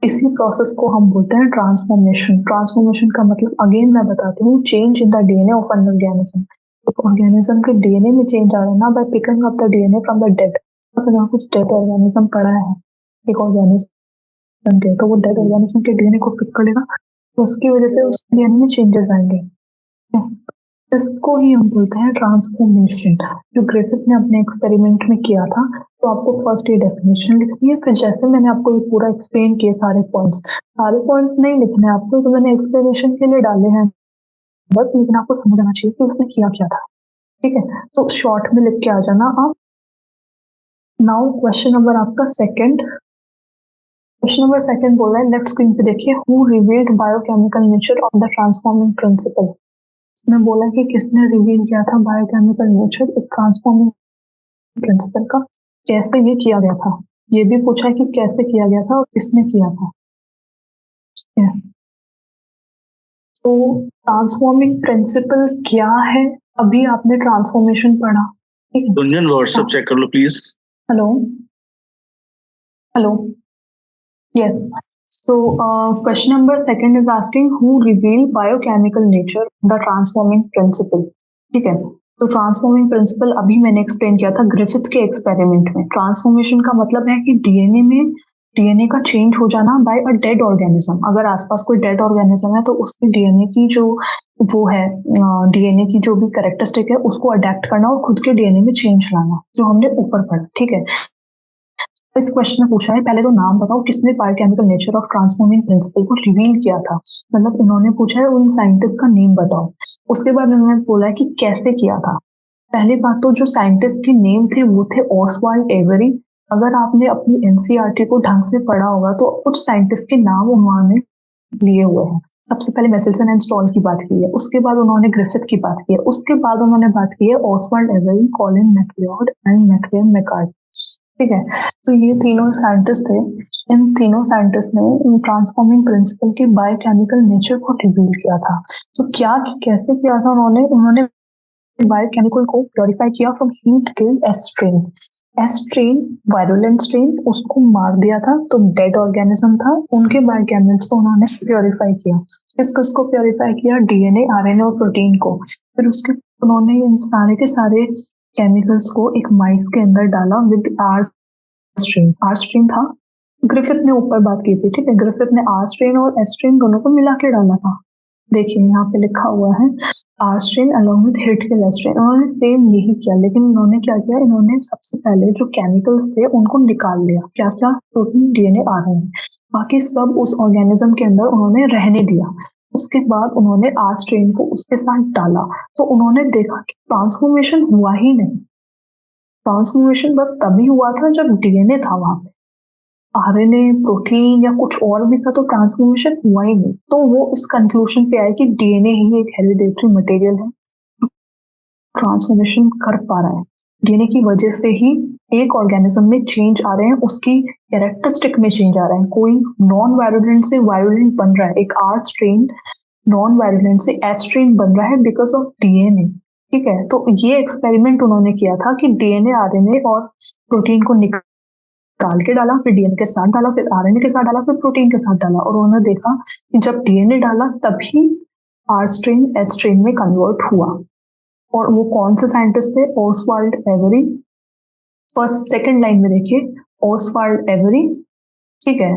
इसी प्रोसेस को हम बोलते हैं ट्रांसफॉर्मेशन। ट्रांसफॉर्मेशन का मतलब अगेन मैं बताती हूँ, change in the DNA of an organism. तो ऑर्गेनिज्म के डीएनए में चेंज आ रहा है ना, by picking up the DNA from the dead. अगर कुछ डेड ऑर्गेनिज्म पड़ा है एक ऑर्गेनिज्म के, तो वो डेड ऑर्गेनिज्म के डीएनए को पिक कर लेगा, तो उसकी वजह से उस डीएनए में चेंजेस आएंगे। इसको ही हम बोलते हैं ट्रांसफॉर्मेशन, जो ग्रिफिथ ने अपने एक्सपेरिमेंट में किया था। तो आपको फर्स्ट ये डेफिनेशन लिखनी है, फिर जैसे मैंने आपको ये पूरा एक्सप्लेन किए सारे पॉइंट्स नहीं लिखने आपको, तो मैंने एक्सप्लेनेशन के लिए डाले हैं बस, लेकिन आपको समझ आना चाहिए कि उसने किया क्या था। ठीक है, तो शॉर्ट में लिख के आ जाना आप। नाउ क्वेश्चन नंबर आपका सेकंड, क्वेश्चन नंबर सेकंड बोल रहा है, लेफ्ट स्क्रीन पे देखिए, who revealed biochemical nature of the transforming principle. इसमें बोला कि किसने रिवील किया था बायोकेमिकल नेचर एक ट्रांसफॉर्मिंग प्रिंसिपल का कैसे ये किया गया था, ये भी पूछा है कि कैसे किया गया था और किसने किया था। ठीक है, तो ट्रांसफॉर्मिंग प्रिंसिपल क्या है, अभी आपने ट्रांसफॉर्मेशन पढ़ा। ठीक है, गुंजन व्हाट्सएप चेक कर लो please. Hello hello, yes. So question number second is asking who revealed biochemical nature of the transforming principle. ठीक है, तो ट्रांसफॉर्मिंग प्रिंसिपल अभी मैंने एक्सप्लेन किया था ग्रिफिथ के एक्सपेरिमेंट में। ट्रांसफॉर्मेशन का मतलब है कि डीएनए का चेंज हो जाना बाय अ डेड ऑर्गेनिज्म। अगर आसपास कोई डेड ऑर्गेनिज्म है तो उसके डीएनए की जो वो है डीएनए की जो भी कैरेक्टरिस्टिक है उसको अडेप्ट करना और खुद के डीएनए में चेंज लाना, जो हमने ऊपर पढ़ा। ठीक है, इस क्वेश्चन में पूछा है पहले तो नाम बताओ किसने biochemical nature of transforming principle को रिवील किया था। मतलब उन्होंने पूछा है उन साइंटिस्ट का नेम बताओ। उसके बाद उन्होंने बोला है कि कैसे किया था। पहली बात तो जो साइंटिस्ट के नेम थे वो थे ऑसवाल्ड एवरी। अगर आपने अपनी एनसीईआरटी को ढंग से पढ़ा होगा तो कुछ साइंटिस्ट के नाम उन्होंने लिए हुए हैं। सबसे पहले मेसेल्सन एंड स्टॉल की बात की है, उसके बाद उन्होंने ग्रिफिथ की बात की है, उसके बाद उन्होंने बात की है Oswald Avery, Colin MacLeod and Maclyn McCarty. ठीक है, तो ये तीनों साइंटिस्ट थे। इन तीनों साइंटिस्ट ने ट्रांसफॉर्मिंग प्रिंसिपल के बायोकेमिकल नेचर को रिवील किया था। तो क्या कैसे किया था उन्होंने बायोकेमिकल को प्योरीफाई किया from heat killed S strain. S strain virulent strain, उसको मार दिया था, तो डेड ऑर्गेनिज्म था, उनके बायोकेमिकल्स को उन्होंने प्योरीफाई किया। किसको प्योरीफाई किया? डीएनए, आरएनए और प्रोटीन को। फिर उसके उन्होंने इन सारे के सारे केमिकल्स को एक माइस के अंदर डाला with R strain. R strain था, ग्रिफिथ ने ऊपर बात की थी। ठीक है, ग्रिफिथ ने आर स्ट्रेन और एस स्ट्रेन दोनों को मिला के डाला था। देखिए यहाँ पे लिखा हुआ है R strain along with heat kill S strain. उन्होंने सेम यही किया, लेकिन उन्होंने क्या किया, इन्होंने सबसे पहले जो केमिकल्स थे उनको निकाल लिया। क्या क्या? प्रोटीन, डीएनए, आरएनए, बाकी सब उस ऑर्गेनिज्म के अंदर उन्होंने रहने दिया। उसके बाद उन्होंने आर स्ट्रेन को उसके साथ डाला, तो उन्होंने देखा कि ट्रांसफॉर्मेशन हुआ ही नहीं। ट्रांसफॉर्मेशन बस तभी हुआ था जब डीएनए था वहां पे, आरएनए, प्रोटीन या कुछ और भी था तो ट्रांसफॉर्मेशन हुआ ही नहीं। तो वो इस कंक्लूजन पे आए कि डीएनए ही एक हेरिडेटरी मटेरियल है, ट्रांसफॉर्मेशन कर पा रहा है। डीएनए की वजह से ही एक ऑर्गेनिज्म में चेंज आ रहे हैं, उसकी कैरेक्टरिस्टिक में चेंज आ रहा है। कोई नॉन वायरुलेंट से वायरुलेंट बन रहा है, एक आर स्ट्रेन नॉन वायरुलेंट से एस स्ट्रेन बन रहा है बिकॉज ऑफ डीएनए। ठीक है, तो ये एक्सपेरिमेंट उन्होंने किया था कि डीएनए, आरएनए और प्रोटीन को निकाल के डाला, फिर डीएनए के साथ डाला, फिर आरएनए के साथ डाला, फिर प्रोटीन के साथ डाला, और उन्होंने देखा कि जब डीएनए डाला तभी आर स्ट्रेन एस स्ट्रेन में कन्वर्ट हुआ। और वो कौन से साइंटिस्ट थे? Oswald every. First second line में देखिए, ऑसवाल्ड एवरी, ठीक है,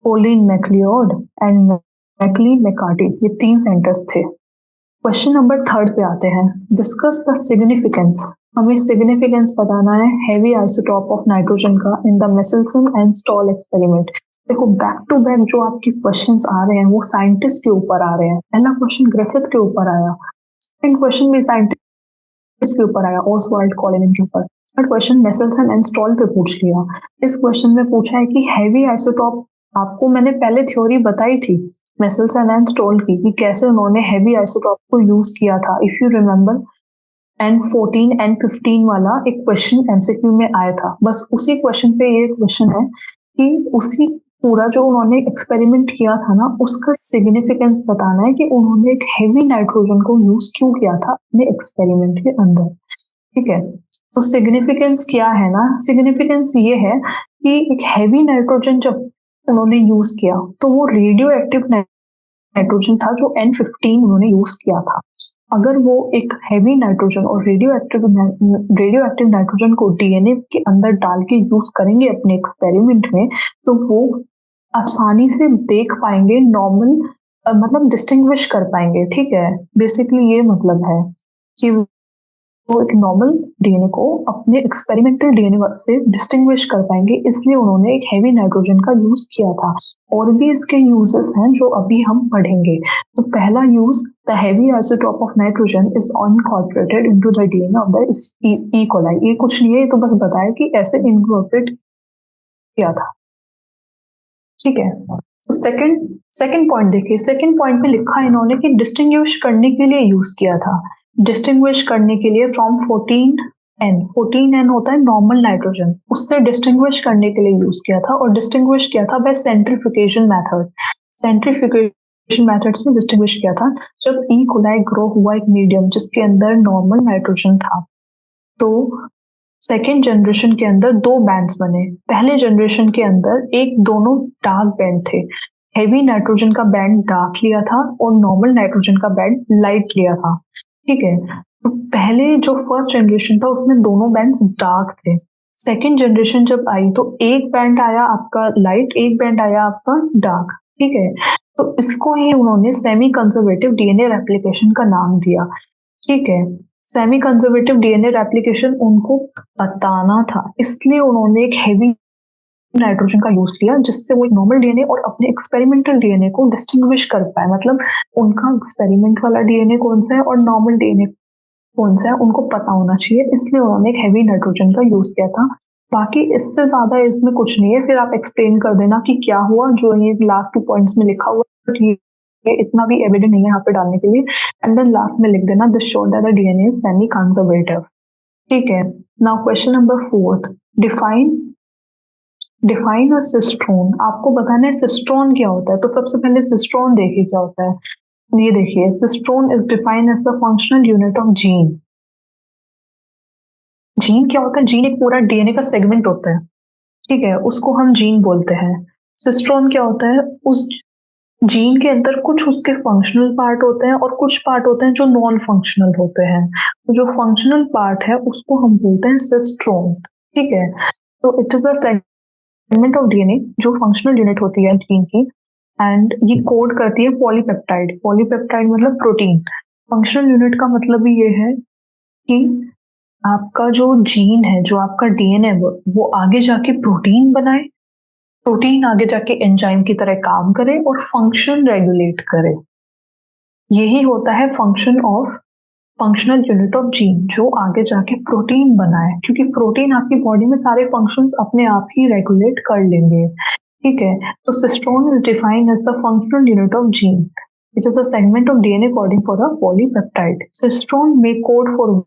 Colin MacLeod and McLean McCarthy, ये तीन साइंटिस्ट थे। क्वेश्चन नंबर थर्ड पे आते हैं। Discuss the significance. हमें सिग्निफिकेंस बताना है हेवी आइसोटॉप ऑफ नाइट्रोजन का in the Meselson and stall experiment. देखो बैक टू बैक जो आपके क्वेश्चंस आ रहे हैं वो साइंटिस्ट के ऊपर आ रहे हैं। पहला क्वेश्चन ग्रिफिथ के ऊपर आया, सेकंड क्वेश्चन भी साइंटिस्ट के ऊपर आया, ऑसवाल्ड, कॉलिन के ऊपर। Third question Meselson and stall पे पूछ लिया। इस क्वेश्चन में पूछा है कि हेवी आइसोटॉप, आपको मैंने पहले थ्योरी बताई थी मेसेल्सन एंड स्टॉल की कि कैसे उन्होंने हेवी आइसोटॉप को यूज किया था। If you remember N14 N15 वाला एक क्वेश्चन एमसीक्यू में आया था, बस उसी क्वेश्चन पे ये क्वेश्चन है कि उसी पूरा जो उन्होंने एक्सपेरिमेंट किया था ना उसका सिग्निफिकेंस बताना है कि उन्होंने एक हेवी नाइट्रोजन को यूज क्यों किया था अपने एक्सपेरिमेंट के अंदर। ठीक है, तो सिग्निफिकेंस क्या है ना, सिग्निफिकेंस ये है कि एक हेवी नाइट्रोजन जब उन्होंने यूज किया तो वो रेडियो एक्टिव नाइट्रोजन था जो N15 उन्होंने यूज किया था। अगर वो एक हेवी नाइट्रोजन और रेडियो एक्टिव नाइट्रोजन को डीएनए के अंदर डाल के यूज करेंगे अपने एक्सपेरिमेंट में, तो वो आसानी से देख पाएंगे नॉर्मल, मतलब डिस्टिंग्विश कर पाएंगे। ठीक है, बेसिकली ये मतलब है कि वो एक नॉर्मल डीएनए को अपने एक्सपेरिमेंटल डीएनए से डिस्टिंग्विश कर पाएंगे, इसलिए उन्होंने एक हेवी नाइट्रोजन का यूज किया था। और भी इसके यूजेस हैं जो अभी हम पढ़ेंगे। तो पहला use, the heavy isotope of nitrogen is incorporated into the DNA of the E coli. ये कुछ नहीं है, ये तो बस बताया कि ऐसे इनकॉर्पोरेट किया था। ठीक है, तो सेकंड पॉइंट देखिए, सेकंड पॉइंट पे लिखा है इन्होंने कि डिस्टिंग्विश करने के लिए यूज किया था। डिस्टिंग्विश करने के लिए फ्रॉम 14 14N होता है नॉर्मल नाइट्रोजन, उससे डिस्टिंग्विश करने के लिए यूज किया था और डिस्टिंग्विश किया था bye centrifugation method. Centrifugation method से डिस्टिंग्विश किया था जब ई कोलाई ग्रो हुआ एक मीडियम जिसके अंदर नॉर्मल नाइट्रोजन था। तो सेकेंड जनरेशन के अंदर दो बैंड्स बने। पहले जनरेशन के अंदर एक दोनों डार्क बैंड थे। हेवी नाइट्रोजन का बैंड डार्क लिया था और नॉर्मल नाइट्रोजन का बैंड लाइट लिया था। ठीक है, तो पहले जो फर्स्ट जनरेशन था उसमें दोनों बैंड्स डार्क थे। सेकेंड जनरेशन जब आई तो एक बैंड आया आपका लाइट, एक बैंड आया आपका डार्क। ठीक है, तो इसको ही उन्होंने सेमी कंजर्वेटिव डीएनए रेप्लिकेशन का नाम दिया। ठीक है, सेमी कंजर्वेटिव डीएनए रेप्लिकेशन उनको बताना था, इसलिए उन्होंने एक हेवी नाइट्रोजन का यूज किया जिससे वो एक नॉर्मल डीएनए और अपने एक्सपेरिमेंटल डीएनए को डिस्टिंग्विश कर पाए। मतलब उनका एक्सपेरिमेंट वाला डीएनए कौन सा है और नॉर्मल डीएनए कौन सा है उनको पता होना चाहिए, इसलिए उन्होंने एक हेवी नाइट्रोजन का यूज किया था। बाकी इससे ज्यादा इसमें कुछ नहीं है, फिर आप एक्सप्लेन कर देना कि क्या हुआ जो ये लास्ट 2 पॉइंट्स में लिखा हुआ है, ये इतना भी एविडेंट नहीं है यहाँ पे डालने के लिए। एंड देन लास्ट में लिख देना this showed that the DNA is semi conservative. ठीक है, now question number 4, define define a cistron. आपको बताना है सिस्ट्रोन क्या होता है, तो सबसे पहले सिस्ट्रोन देखिए क्या होता है। ये देखिए, cistron is defined as the functional unit of gene. Gene क्या होता है? जीन एक पूरा डीएनए का सेगमेंट होता है। ठीक है, उसको हम जीन बोलते हैं। सिस्ट्रोन क्या होता है? उस जीन के अंदर कुछ उसके फंक्शनल पार्ट होते हैं और कुछ पार्ट होते हैं जो नॉन फंक्शनल होते हैं। तो जो फंक्शनल पार्ट है उसको हम बोलते हैं सिस्ट्रोन। ठीक है, तो it is a segment of DNA जो फंक्शनल यूनिट होती है जीन की, एंड ये कोड करती है पॉलीपेप्टाइड। पॉलीपेप्टाइड मतलब प्रोटीन। फंक्शनल यूनिट का मतलब ही ये है कि आपका जो जीन है, जो आपका डीएनए वो आगे जाके प्रोटीन बनाए, प्रोटीन आगे जाके एंजाइम की तरह काम करे और फंक्शन रेगुलेट करे। यही होता है function of functional unit of gene, जो आगे जाके प्रोटीन बनाए, क्योंकि प्रोटीन आपकी बॉडी में सारे फंक्शंस अपने आप ही रेगुलेट कर लेंगे। ठीक है, तो cistron is defined as the functional unit of gene. It is a segment of DNA coding for a polypeptide. Cistron may code for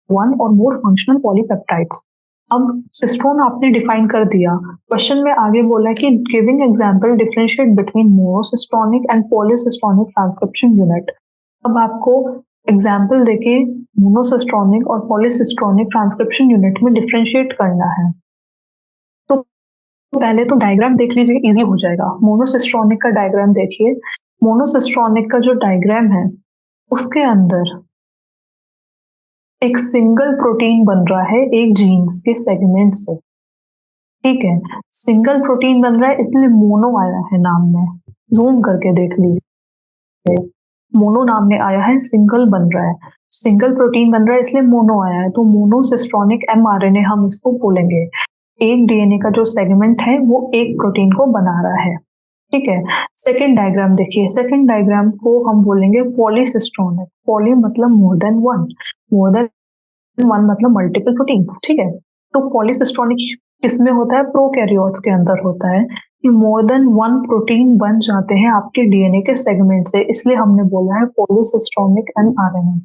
one or more functional polypeptides. अब सिस्ट्रोन आपने डिफाइन कर दिया। क्वेश्चन में आगे बोला है कि giving example differentiate between monocistronic and polycistronic transcription unit. अब आपको एग्जांपल देके मोनोसिस्ट्रोनिक और पॉलीसिस्ट्रोनिक ट्रांसक्रिप्शन यूनिट में डिफरेंशिएट करना है। तो पहले तो डायग्राम देख लीजिए, इजी हो जाएगा। मोनोसिस्ट्रोनिक का डायग्राम देखिए। मोनोसिस्ट्रोनिक का जो डायग्राम है उसके अंदर एक सिंगल प्रोटीन बन रहा है एक जीन्स के सेगमेंट से। ठीक है, सिंगल प्रोटीन बन रहा है इसलिए मोनो आया है नाम में। जूम करके देख लीजिए, मोनो नाम में आया है, सिंगल बन रहा है। सिंगल प्रोटीन बन रहा है इसलिए मोनो आया है, तो मोनोसिस्ट्रोनिक एमआरएनए हम इसको बोलेंगे। एक डीएनए का जो सेगमेंट है वो एक प्रोटीन को बना रहा है। ठीक है, सेकेंड डायग्राम देखिए। सेकेंड डायग्राम को हम बोलेंगे पॉलीसिस्ट्रोनिक। पॉली मतलब more than one, more than one मतलब मल्टीपल प्रोटीन्स। ठीक है, तो पॉलीसिस्ट्रोनिक किसमें होता है? प्रोकैरियोट्स के अंदर होता है कि मोर देन वन प्रोटीन बन जाते हैं आपके डीएनए के सेगमेंट से, इसलिए हमने बोला है पॉलीसिस्ट्रोनिक एमआरएनए।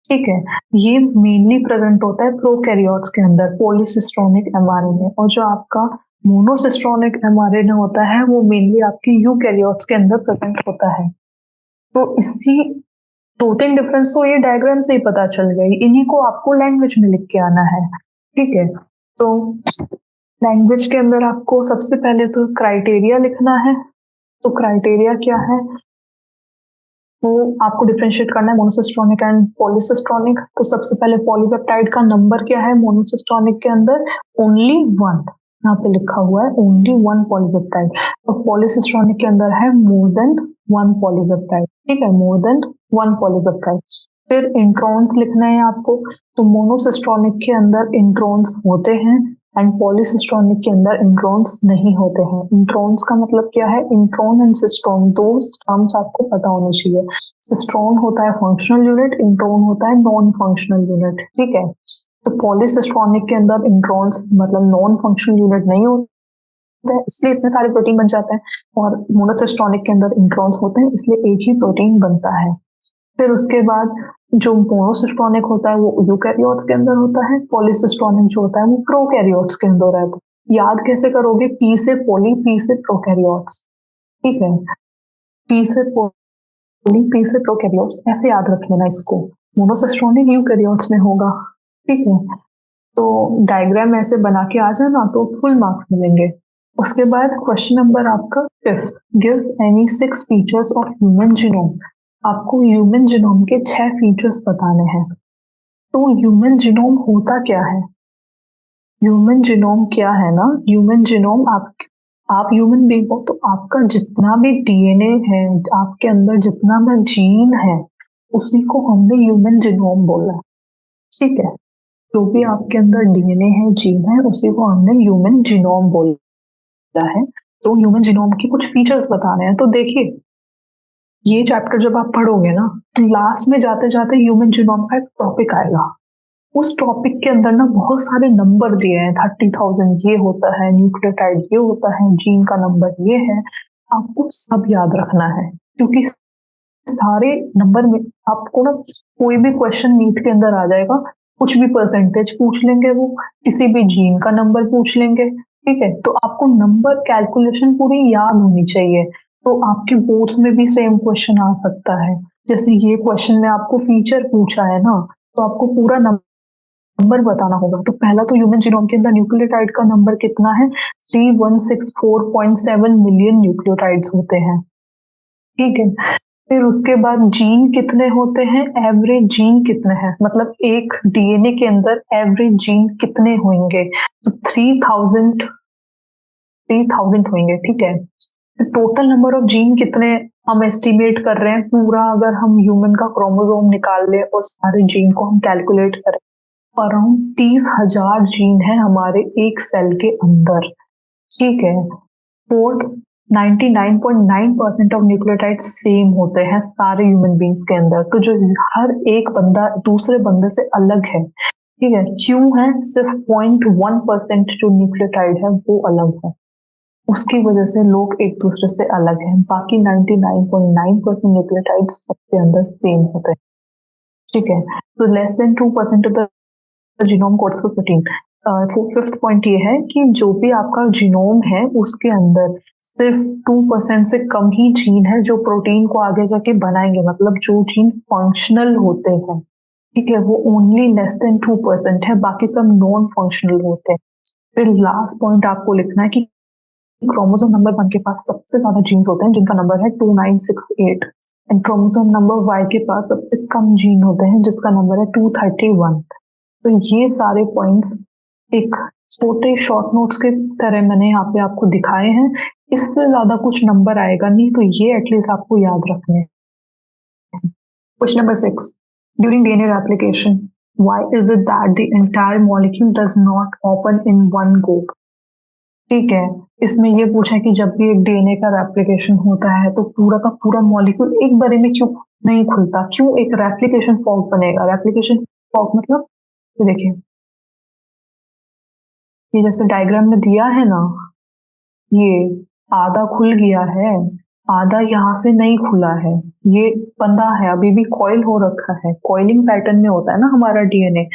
ठीक है, ये मेनली प्रेजेंट होता है प्रोकैरियोट्स के अंदर, पॉलीसिस्ट्रोनिक एमआरएनए। और जो आपका मोनोसिस्ट्रोनिक एमआरएनए होता है वो मेनली आपके यूकैरियोट्स के अंदर प्रेजेंट होता है। तो इसी 2-3 डिफरेंस तो ये डायग्राम से ही पता चल गई, इन्हीं को आपको लैंग्वेज में लिख के आना है। ठीक है, तो लैंग्वेज के अंदर आपको सबसे पहले तो क्राइटेरिया लिखना है। तो क्राइटेरिया क्या है? वो आपको डिफरेंशिएट करना है मोनोसिस्ट्रोनिक एंड पॉलीसिस्ट्रोनिक। तो सबसे पहले पॉलीपेप्टाइड का नंबर क्या है मोनोसिस्ट्रोनिक के अंदर? Only one. यहाँ पे लिखा हुआ है ओनली वन पॉलीपेप्टाइड। और पॉलीसिस्ट्रोनिक के अंदर है मोर देन वन पॉलीपेप्टाइड। ठीक है, मोर देन वन पॉलीपेप्टाइड। फिर इंट्रॉन्स लिखना है आपको। तो मोनोसिस्ट्रोनिक के अंदर इंट्रॉन्स होते हैं एंड पॉलीसिस्ट्रोनिक के अंदर इंट्रॉन्स नहीं होते हैं। इंट्रॉन्स का मतलब क्या है? इंट्रॉन एंड सिस्ट्रॉन, दो टर्म्स आपको पता होने चाहिए। सिस्ट्रॉन होता है फंक्शनल यूनिट, इंट्रॉन होता है नॉन फंक्शनल यूनिट। ठीक है, तो पॉलीसिस्ट्रोनिक के अंदर इंट्रॉन्स मतलब नॉन फंक्शनल यूनिट नहीं होते हैं, इसलिए इतने सारे प्रोटीन बन जाते हैं। और मोनोसिस्ट्रोनिक के अंदर इंट्रॉन्स होते हैं इसलिए एक ही प्रोटीन बनता है। फिर उसके बाद जो मोनोसिस्टोनिक होता है वो यूकैरियोट्स के अंदर होता है, पॉलीसिस्टोनिक जो होता है वो प्रोकैरियोट्स के अंदर रहता है। याद कैसे करोगे? पी से पोली, पी से प्रोकैरियोट्स, ठीक है। पी से पोली, पी से प्रोकैरियोट्स, ऐसे याद रख लेना इसको। मोनोसिस्टोनिक यूकैरियोट्स में होगा, ठीक है। तो डायग्राम ऐसे बना के आ जाना तो फुल मार्क्स मिलेंगे। उसके बाद क्वेश्चन नंबर आपका 5th, give any 6 features of human genome. आपको ह्यूमन जीनोम के 6 फीचर्स बताने हैं। तो ह्यूमन जीनोम होता क्या है? ह्यूमन जीनोम क्या है ना, ह्यूमन जीनोम आप ह्यूमन बीइंग हो तो आपका जितना भी डीएनए है, आपके अंदर जितना भी जीन है, उसी को हमने ह्यूमन जीनोम बोला, ठीक है। जो भी आपके अंदर डीएनए है, जीन है, उसी को हमने ह्यूमन जीनोम बोला है। तो ह्यूमन जीनोम की कुछ फीचर्स बताने हैं। तो देखिए, ये चैप्टर जब आप पढ़ोगे ना, तो लास्ट में जाते जाते ह्यूमन जीनोम का एक टॉपिक आएगा। उस टॉपिक के अंदर ना बहुत सारे नंबर दिए हैं, 30,000 ये होता है, न्यूक्लियोटाइड ये होता है, जीन का नंबर ये है। आपको सब याद रखना है, क्योंकि सारे नंबर में आपको ना कोई भी क्वेश्चन नीट के अंदर आ जाएगा, कुछ भी परसेंटेज पूछ लेंगे, वो किसी भी जीन का नंबर पूछ लेंगे, ठीक है। तो आपको नंबर कैलकुलेशन पूरी याद होनी चाहिए। तो आपके बोर्ड्स में भी सेम क्वेश्चन आ सकता है। जैसे ये क्वेश्चन में आपको फीचर पूछा है ना, तो आपको पूरा नंबर बताना होगा। तो पहला तो ह्यूमन जीनोम के अंदर न्यूक्लियोटाइड का नंबर कितना है? 3164.7 मिलियन न्यूक्लियोटाइड्स होते हैं, ठीक है। फिर उसके बाद जीन कितने होते हैं? एवरेज जीन कितने हैं, मतलब एक डीएनए के अंदर एवरेज जीन कितने होंगे? तो 3000 होंगे, ठीक है। टोटल नंबर ऑफ जीन कितने हम एस्टिमेट कर रहे हैं? पूरा अगर हम ह्यूमन का क्रोमोसोम निकाल ले और सारे जीन को हम कैलकुलेट करें, अराउंड 30,000 जीन है हमारे एक सेल के अंदर, ठीक है। फोर्थ, 99.9% ऑफ न्यूक्लियोटाइड्स सेम होते हैं सारे ह्यूमन बींग्स के अंदर। तो जो हर एक बंदा दूसरे बंदे से अलग है, ठीक है। क्यों है? सिर्फ 0.1% जो न्यूक्लियोटाइड है वो अलग है, उसकी वजह से लोग एक दूसरे से अलग हैं। बाकी 99.9% न्यूक्लियोटाइड्स सबके अंदर सेम होते हैं, ठीक है। तो less than 2% of the genome codes for protein. Fifth point ये है कि जो भी आपका जीनोम है उसके अंदर सिर्फ 2% से कम ही जीन है जो प्रोटीन को आगे जाके बनाएंगे, मतलब जो जीन फंक्शनल होते हैं, ठीक है, वो ओनली लेस देन 2% है, बाकी सब नॉन फंक्शनल होते हैं। फिर लास्ट पॉइंट आपको लिखना है कि क्रोमोसोम नंबर 1 के पास सबसे ज्यादा जीन्स होते हैं जिनका नंबर है 2968, एंड क्रोमोसोम नंबर Y के पास सबसे कम जीन होते हैं जिसका नंबर है 231। तो ये सारे पॉइंट्स एक छोटे शॉर्ट नोट्स के तरह मैंने यहाँ पे आपको दिखाए हैं। इससे ज्यादा कुछ नंबर आएगा नहीं, तो ये एटलीस्ट आपको याद रखने हैं। Question number 6, during DNA replication, why is it that the entire molecule does not open in one go? ठीक है, इसमें ये पूछा है कि जब भी एक डीएनए का रेप्लिकेशन होता है तो पूरा का पूरा मॉलिक्यूल एक बारे में क्यों नहीं खुलता? क्यों एक रेप्लिकेशन फॉर्क बनेगा? रेप्लिकेशन फॉर्क मतलब, तो देखिए, ये जैसे डायग्राम में दिया है ना, ये आधा खुल गया है, आधा यहाँ से नहीं खुला है, ये बंधा है, अभी भी कॉइल हो रखा है, कॉइलिंग पैटर्न में होता है ना हमारा डीएनए।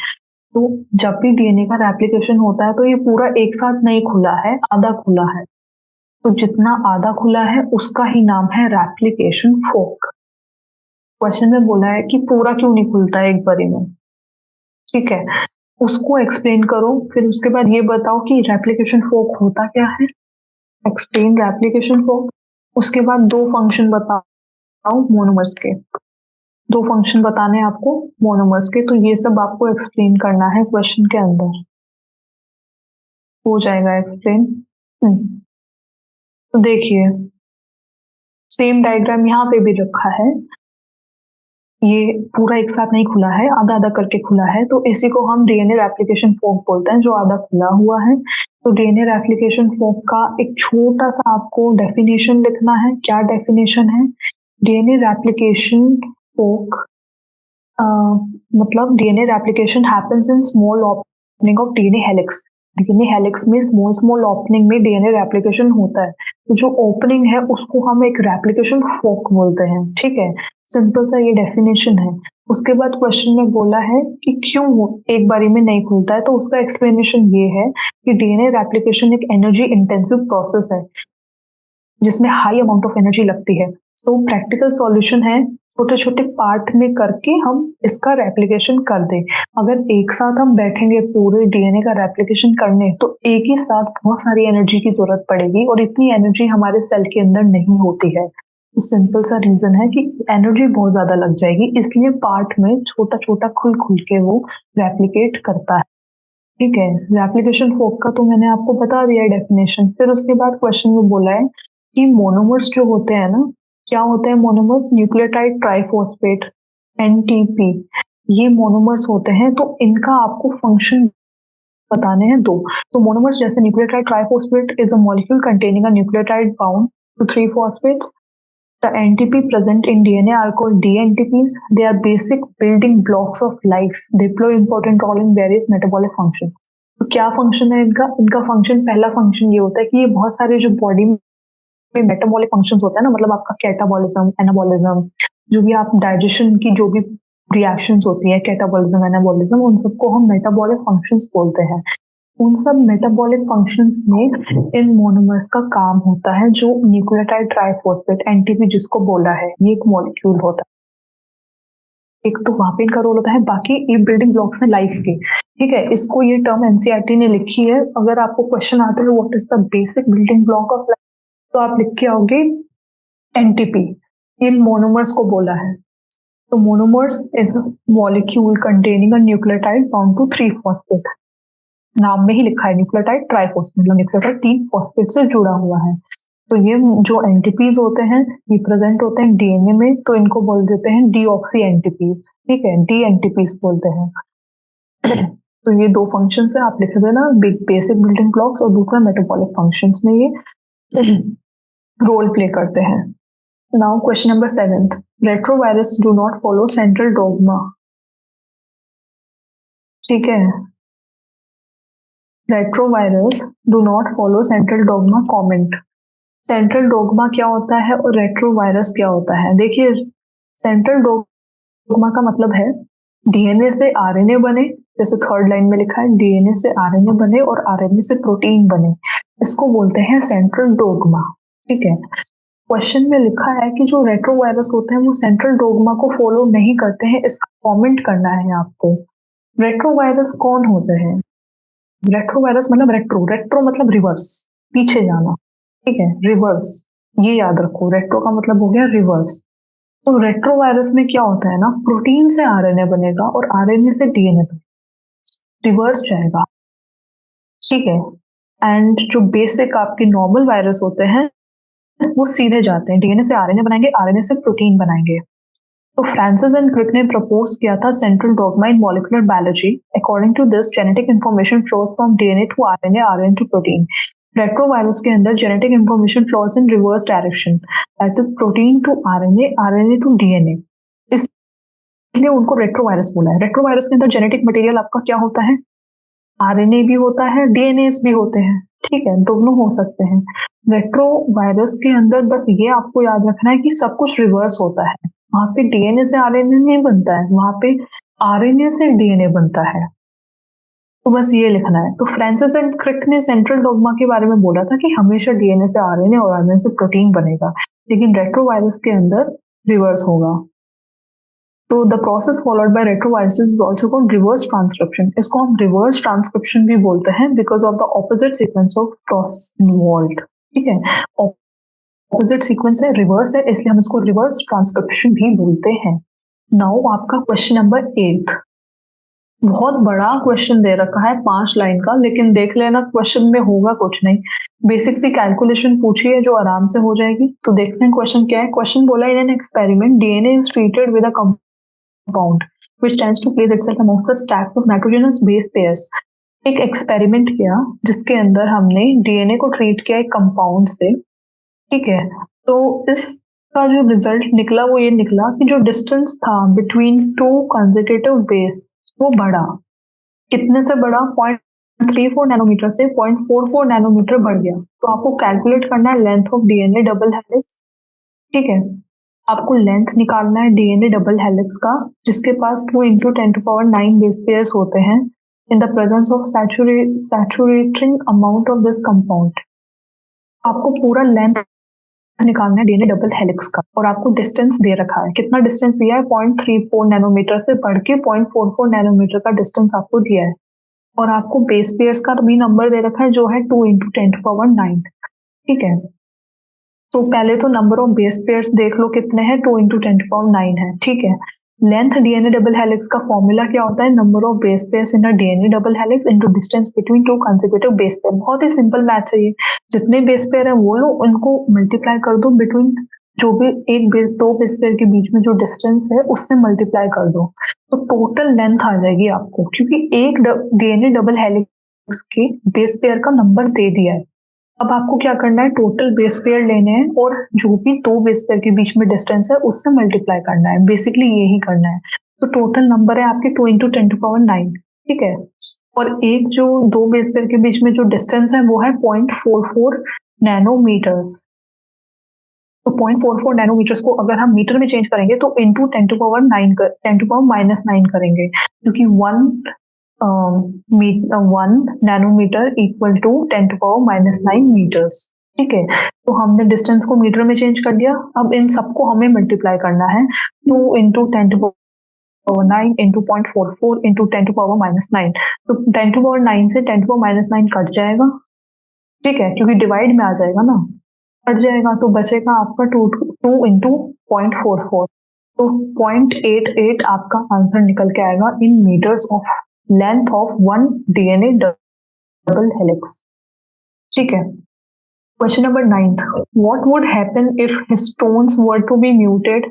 तो जब भी डीएनए का रेप्लिकेशन होता है तो ये पूरा एक साथ नहीं खुला है, आधा खुला है। तो जितना आधा खुला है उसका ही नाम है रेप्लिकेशन फोर्क। क्वेश्चन में बोला है कि पूरा क्यों नहीं खुलता है एक बारी में, ठीक है, उसको एक्सप्लेन करो। फिर उसके बाद ये बताओ कि रेप्लिकेशन फोर्क होता क्या है, एक्सप्लेन रेप्लिकेशन फोर्क। उसके बाद दो फंक्शन बताओ मोनोमर्स के, दो फंक्शन बताने हैं आपको मोनोमर्स के। तो ये सब आपको एक्सप्लेन करना है क्वेश्चन के अंदर, हो जाएगा एक्सप्लेन। तो देखिए, सेम डायग्राम यहाँ पे भी रखा है, ये पूरा एक साथ नहीं खुला है, आधा आधा करके खुला है, तो इसी को हम डीएनए रेप्लिकेशन फोर्क बोलते हैं, जो आधा खुला हुआ है। तो डीएनए रेप्लिकेशन फोर्क का एक छोटा सा आपको डेफिनेशन लिखना है। क्या डेफिनेशन है? डीएनए रेप्लिकेशन फोर्क मतलब DNA replication happens in small opening of DNA helix. DNA helix में स्मॉल स्मॉल ओपनिंग में डीएनए रेप्लिकेशन होता है। तो जो ओपनिंग है उसको हम एक रेप्लिकेशन फोर्क बोलते हैं, ठीक है। सिंपल सा ये डेफिनेशन है। उसके बाद क्वेश्चन में बोला है कि क्यों एक बारी में नहीं खुलता है, तो उसका एक्सप्लेनेशन ये है कि डीएनए रेप्लिकेशन एक एनर्जी इंटेंसिव प्रोसेस है जिसमें हाई अमाउंट ऑफ एनर्जी लगती है। सो प्रैक्टिकल सॉल्यूशन है छोटे छोटे पार्ट में करके हम इसका रेप्लिकेशन कर दें। अगर एक साथ हम बैठेंगे पूरे डीएनए का रेप्लिकेशन करने, तो एक ही साथ बहुत सारी एनर्जी की जरूरत पड़ेगी और इतनी एनर्जी हमारे सेल के अंदर नहीं होती है। तो सिंपल सा रीजन है कि एनर्जी बहुत ज्यादा लग जाएगी, इसलिए पार्ट में छोटा छोटा खुल खुल के वो रेप्लिकेट करता है। ठीक है, रेप्लिकेशन फोक का तो मैंने आपको बता दिया है डेफिनेशन। फिर उसके बाद क्वेश्चन में बोला है कि मोनोमर्स जो होते हैं ना, क्या होते हैं मोनोमर्स? न्यूक्लियोटाइड ट्राइफॉस्फेट, एनटीपी, ये मोनोमर्स होते हैं। तो इनका आपको फंक्शन बताने हैं दो। तो मोनोमर्स जैसे nucleotide triphosphate is a molecule containing a nucleotide bound to 3 phosphates. The NTP present in DNA are called DNTPs. They are basic building blocks of life. They play important role in various metabolic functions. तो क्या function है इनका? इनका function, पहला function ये होता है कि ये बहुत सारे जो बॉडी में मेटाबॉलिक फंक्शंस होते हैं ना, मतलब आपका कैटाबॉलिज्म, एनाबॉलिज्म, जो भी आप डाइजेशन की जो भी रिएक्शंस होती है, कैटाबॉलिज्म, एनाबॉलिज्म, उन सबको हम मेटाबॉलिक फंक्शंस बोलते हैं। उन सब मेटाबॉलिक फंक्शंस में इन मोनोमर्स का काम होता है, जो न्यूक्लियोटाइड ट्राइफॉस्फेट, एनटीपी जिसको बोला है, ये एक मॉलिक्यूल होता है। एक तो वहां पे इनका रोल होता है, बाकी ये बिल्डिंग ब्लॉक्स हैं लाइफ के। ठीक है, इसको ये टर्म एनसीईआरटी ने लिखी है। अगर आपको क्वेश्चन आता है what is the basic building block of life, तो आप लिख के आओगे एनटीपी। इन मोनोमर्स को बोला है। तो monomers is a molecule containing a nucleotide bound to 3 phosphate। नाम में ही लिखा है न्यूक्लियोटाइड ट्राइफॉस्फेट, मतलब न्यूक्लियोटाइड 3 फॉस्फेट से जुड़ा हुआ है। तो ये जो एंटीपीज होते हैं ये प्रेजेंट होते हैं डीएनए में, तो इनको बोल देते हैं डीऑक्सी एंटीपीज। ठीक है, डी एंटीपीज बोलते हैं। तो ये दो फंक्शंस है, आप लिख देना, बेसिक बिल्डिंग ब्लॉक्स, और दूसरा मेटाबॉलिक फंक्शंस में ये रोल प्ले करते हैं। Now question number 7, retrovirus do not follow central dogma. ठीक है, retrovirus do not follow central dogma comment. Central dogma क्या होता है और रेट्रोवायरस क्या होता है? देखिए, सेंट्रल डोगमा का मतलब है डीएनए से आरएनए बने, जैसे थर्ड लाइन में लिखा है डीएनए से आरएनए बने और आरएनए से प्रोटीन बने, इसको बोलते हैं सेंट्रल डोगमा। ठीक है, क्वेश्चन में लिखा है कि जो रेट्रोवायरस होते हैं वो सेंट्रल डोगमा को फॉलो नहीं करते हैं, इसका कमेंट करना है आपको। रेट्रोवायरस कौन होते हैं? रेट्रोवायरस मतलब रेट्रो, रेट्रो मतलब रिवर्स, पीछे जाना। ठीक है, रिवर्स, ये याद रखो, रेट्रो का मतलब हो गया रिवर्स। तो रेट्रोवायरस में क्या होता है ना, प्रोटीन से आरएनए बनेगा और आरएनए से डीएनए बनेगा, रिवर्स जाएगा। ठीक है, एंड जो बेसिक आपके नॉर्मल वायरस होते हैं वो सीधे जाते हैं, डीएनए से आरएनए बनाएंगे, आरएनए से प्रोटीन बनाएंगे। तो फ्रांसिस एंड क्रिक ने प्रपोज किया था central dogma in molecular biology. According to this, genetic information flows from DNA to RNA, RNA to protein. Retrovirus के अंदर genetic information flows in reverse direction, that is protein to RNA, RNA to DNA, इसलिए उनको retrovirus बोला है। Retrovirus के अंदर genetic material आपका क्या होता है? आरएनए भी होता है, डीएनए भी होते हैं। ठीक है, दोनों हो सकते हैं। रेट्रोवायरस के अंदर बस ये आपको याद रखना है कि सब कुछ रिवर्स होता है। वहां पे डीएनए से आरएनए नहीं बनता है, वहां पे आरएनए से डीएनए बनता है। तो बस ये लिखना है। तो फ्रांसिस एंड क्रिक ने सेंट्रल डोगमा के बारे में बोला था कि हमेशा डीएनए से आरएनए और आरएनए से प्रोटीन बनेगा, लेकिन रेट्रोवायरस के अंदर रिवर्स होगा। तो the process followed by retrovirus is also called reverse transcription. इसको हम रिवर्स ट्रांसक्रिप्शन भी बोलते हैं because of the opposite sequence of process involved. ठीक है, ऑपोजिट सीक्वेंस है, रिवर्स है, इसलिए हम इसको रिवर्स ट्रांसक्रिप्शन भी बोलते हैं। नाउ आपका क्वेश्चन नंबर 8, बहुत बड़ा क्वेश्चन दे रखा है 5 लाइन का, लेकिन देख लेना क्वेश्चन में होगा कुछ नहीं, बेसिक सी कैलकुलेशन पूछी है जो आराम से हो जाएगी। तो देखते हैं क्वेश्चन क्या है। क्वेश्चन बोला in an experiment DNA is treated with a compound which tends to place itself amongst the stack of nitrogenous base pairs। एक एक्सपेरिमेंट किया जिसके अंदर हमने डीएनए को ट्रीट किया एक कंपाउंड से। ठीक है, तो इसका जो रिजल्ट निकला वो ये निकला कि जो डिस्टेंस था बिटवीन 2 कंसेक्यूटिव बेस वो बढ़ा। कितने से बढ़ा? 0.34 नैनोमीटर से 0.44 नैनोमीटर बढ़ गया। तो आपको कैलकुलेट करना है length of DNA double helix. ठीक है, आपको लेंथ निकालना है डीएनए डबल हेलिक्स का, जिसके पास 2 इंटू 10⁹ बेस पेयर्स होते हैं in the presence of saturating amount of this compound. आपको पूरा लेंथ निकालना है डीएनए डबल हेलिक्स का, और आपको डिस्टेंस दे रखा है। कितना डिस्टेंस दिया है? 0.34 नैनोमीटर से बढ़ के 0.44 नैनोमीटर का डिस्टेंस आपको दिया है, और आपको बेस पेयर्स का भी नंबर दे रखा है जो है 2 इंटू 10⁹ ठीक है। तो पहले तो नंबर ऑफ बेस पेयर्स देख लो कितने हैं, 2 इंटू 10⁹ है, ठीक है। लेंथ डीएनए डबल हेलिक्स का फॉर्मूला क्या होता है? Number of base pairs in a DNA double helix into distance between two consecutive base pair. बहुत ही सिंपल मैथ है ये। जितने बेस पेयर है वो लो, उनको मल्टीप्लाई कर दो बिटवीन जो भी एक बेस दो बेस पेयर के बीच में जो डिस्टेंस है उससे मल्टीप्लाई कर दो, तो टोटल लेंथ आ जाएगी आपको, क्योंकि एक डीएनए डबल हेलिक्स के बेस पेयर का नंबर दे दिया है। अब आपको क्या करना है? टोटल बेस पेयर लेने हैं और जो भी दो बेस पेयर के बीच में डिस्टेंस है उससे मल्टीप्लाई करना है। बेसिकली यही करना है। तो टोटल नंबर है आपके 2 इंटू 10⁹, ठीक है। और एक जो दो बेस पेयर के बीच में जो डिस्टेंस है वो है 0.44 नैनोमीटर्स। तो 0.44 नैनोमीटर्स को अगर हम मीटर में चेंज करेंगे तो इंटू 10⁻⁹ करेंगे, क्योंकि 1 नैनोमीटर इक्वल टू 10⁻⁹ मीटर्स, ठीक है। तो हमने डिस्टेंस को मीटर में चेंज कर दिया। अब इन सबको हमें मल्टीप्लाई करना है, 2 इंटू 10⁻⁹ इंटू 0.44 इंटू 10⁻⁹। तो 10⁻⁹ से 10⁻⁹ कट जाएगा, ठीक है, क्योंकि डिवाइड में आ जाएगा ना, कट जाएगा तो बचेगा आपका 2 इंटू 0.44। तो 0.88 आपका आंसर निकल के आएगा in metres of length of 1 DNA double helix, ठीक है। Question number 9. What would happen if histones were to be muted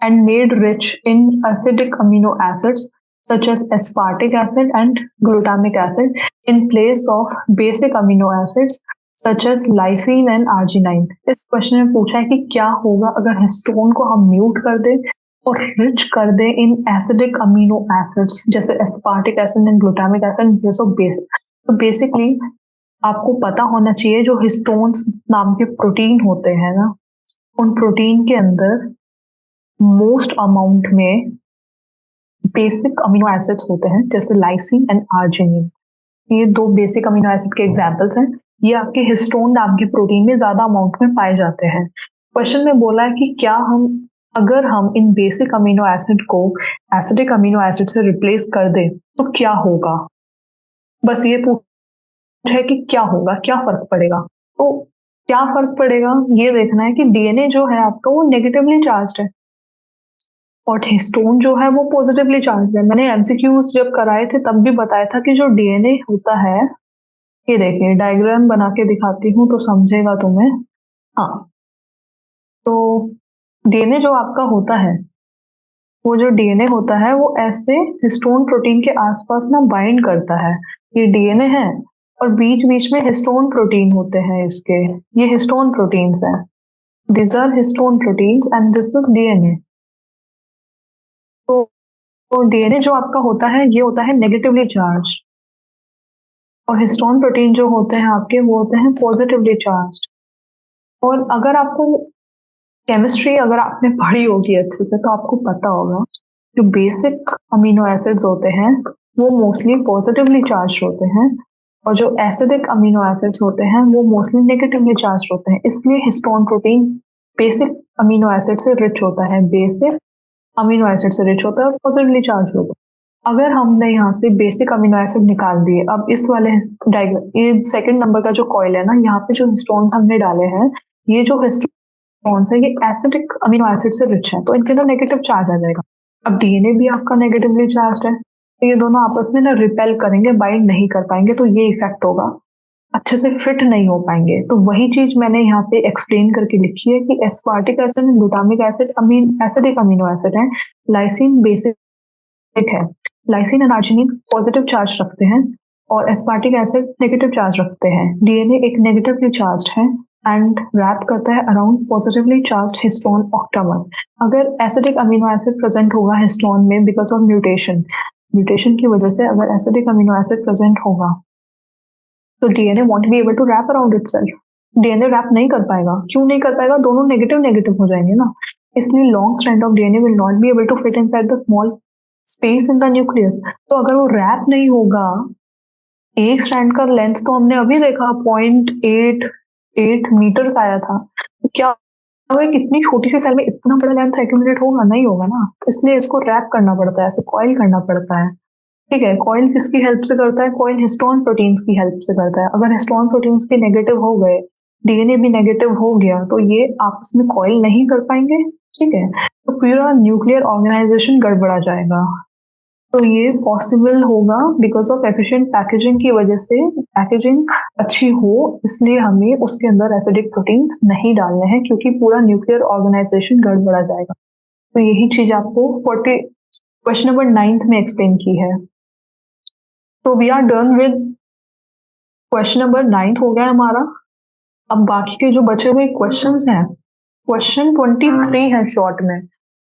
and made rich in acidic amino acids such as aspartic acid and glutamic acid in place of basic amino acids such as lysine and arginine? इस question में पूछा है कि क्या होगा अगर histone को हम म्यूट कर दें और रिच कर दें इन एसिडिक अमीनो एसिड्स जैसे aspartic acid and glutamic acid in place of basic. तो बेसिकली आपको पता होना चाहिए जो हिस्टोन्स नाम के प्रोटीन होते हैं ना, उन प्रोटीन के अंदर मोस्ट अमाउंट में बेसिक अमीनो एसिड्स होते हैं जैसे लाइसिन एंड आर्जिनिन। ये दो बेसिक अमीनो एसिड के एग्जांपल्स हैं। ये आपके हिस्टोन नाम के प्रोटीन में ज्यादा अमाउंट में पाए जाते हैं। क्वेश्चन में बोला है कि क्या अगर हम इन बेसिक अमीनो एसिड को एसिडिक अमीनो एसिड से रिप्लेस कर दें तो क्या होगा। बस ये है कि क्या होगा, क्या फर्क पड़ेगा। तो क्या फर्क पड़ेगा ये देखना है कि डीएनए जो है आपका वो नेगेटिवली चार्ज्ड है और हिस्टोन जो है वो पॉजिटिवली चार्ज्ड है। मैंने एमसीक्यूज जब कराए थे तब भी बताया था कि जो डीएनए होता है, ये देखिए डायग्राम बना के दिखाती हूँ तो समझेगा तुम्हें। हाँ, तो डीएनए जो आपका होता है, वो जो डीएनए होता है वो ऐसे हिस्टोन प्रोटीन के आसपास ना बाइंड करता है। ये डीएनए है और बीच बीच में हिस्टोन प्रोटीन होते हैं इसके, ये हिस्टोन प्रोटीन्स हैं। This are histone proteins and this is DNA. तो डीएनए जो आपका होता है ये होता है नेगेटिवली चार्ज, और हिस्टोन प्रोटीन जो होते हैं आपके वो होते हैं पॉजिटिवली चार्ज। और अगर आपको केमिस्ट्री अगर आपने पढ़ी होगी अच्छे से तो आपको पता होगा जो बेसिक अमीनो एसिड्स होते हैं वो मोस्टली पॉजिटिवली चार्ज होते हैं, और जो एसिडिक अमीनो एसिड्स होते हैं वो मोस्टली नेगेटिवली चार्ज होते हैं। इसलिए histone protein basic amino acid से रिच होता है, बेसिक अमीनो एसिड से रिच होता है और पॉजिटिवली चार्ज होता है। अगर हमने यहाँ से बेसिक अमीनो एसिड निकाल दिए, अब इस वाले डायग्राम ये सेकंड नंबर का जो कॉइल है ना, यहाँ पे जो हिस्टोन्स हमने डाले हैं, ये जो हिस्टोन्स है ये एसिडिक अमीनो एसिड से रिच है, तो इनके अंदर नेगेटिव चार्ज आ जाएगा। अब डीएनए भी आपका नेगेटिवली चार्ज है, तो ये दोनों आपस में ना रिपेल करेंगे, बाइंड नहीं कर पाएंगे, तो ये इफेक्ट होगा, अच्छे से फिट नहीं हो पाएंगे। तो वही चीज मैंने यहाँ पे एक्सप्लेन करके लिखी है कि aspartic acid and glutamic acid acidic amino acid है, लाइसिन बेसिक है। Lysine and arginine positive charge रखते हैं और एस्पार्टिक एसिड नेगेटिव चार्ज रखते हैं। डीएनए एक नेगेटिवली चार्ज है एंड रैप करता है around positively charged histone octamer. अगर एसिडिक अमीनो एसिड प्रेजेंट होगा हिस्टोन में बिकॉज ऑफ म्यूटेशन की वजह से अगर एसिडिक अमीनो एसिड प्रेजेंट होगा तो DNA won't be able to wrap around itself. DNA wrap नहीं कर पाएगा। क्यों नहीं कर पाएगा? दोनों नेगेटिव नेगेटिव हो जाएंगे ना। इसलिए long strand of DNA will not be able to fit inside the small space in the nucleus. तो अगर वो रैप नहीं होगा, एक स्ट्रैंड का लेंथ तो हमने अभी देखा 0.88 मीटर्स आया था, तो क्या वो एक इतनी छोटी सी सेल में इतना बड़ा लेंथ एक्यूमुलेट होगा? नहीं होगा ना। इसलिए इसको रैप करना पड़ता है, ऐसे कॉइल करना पड़ता है। ठीक है, कॉइल किसकी हेल्प से करता है? कॉइल हिस्टोन प्रोटीन्स की हेल्प से करता है। अगर हिस्टोन प्रोटीन्स के नेगेटिव हो गए, डीएनए भी नेगेटिव हो गया, तो ये आपस में कॉइल नहीं कर पाएंगे। ठीक है, तो पूरा न्यूक्लियर ऑर्गेनाइजेशन गड़बड़ा जाएगा। तो ये पॉसिबल होगा बिकॉज ऑफ एफिशिएंट पैकेजिंग की वजह से। पैकेजिंग अच्छी हो, इसलिए हमें उसके अंदर एसिडिक प्रोटीन्स नहीं डालने हैं, क्योंकि पूरा न्यूक्लियर ऑर्गेनाइजेशन गड़बड़ा जाएगा। तो यही चीज आपको 40 क्वेश्चन नंबर 9 में एक्सप्लेन की है। तो we are done with question number 9 हो गया हमारा। अब बाकी के जो बचे हुए क्वेश्चंस हैं, क्वेश्चन 23 है शॉर्ट में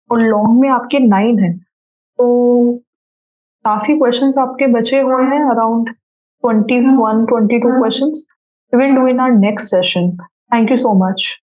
और लॉन्ग में आपके 9 है। तो काफी क्वेश्चंस आपके बचे हुए हैं, around 21-22 questions. We will do in our next session. Thank you so much.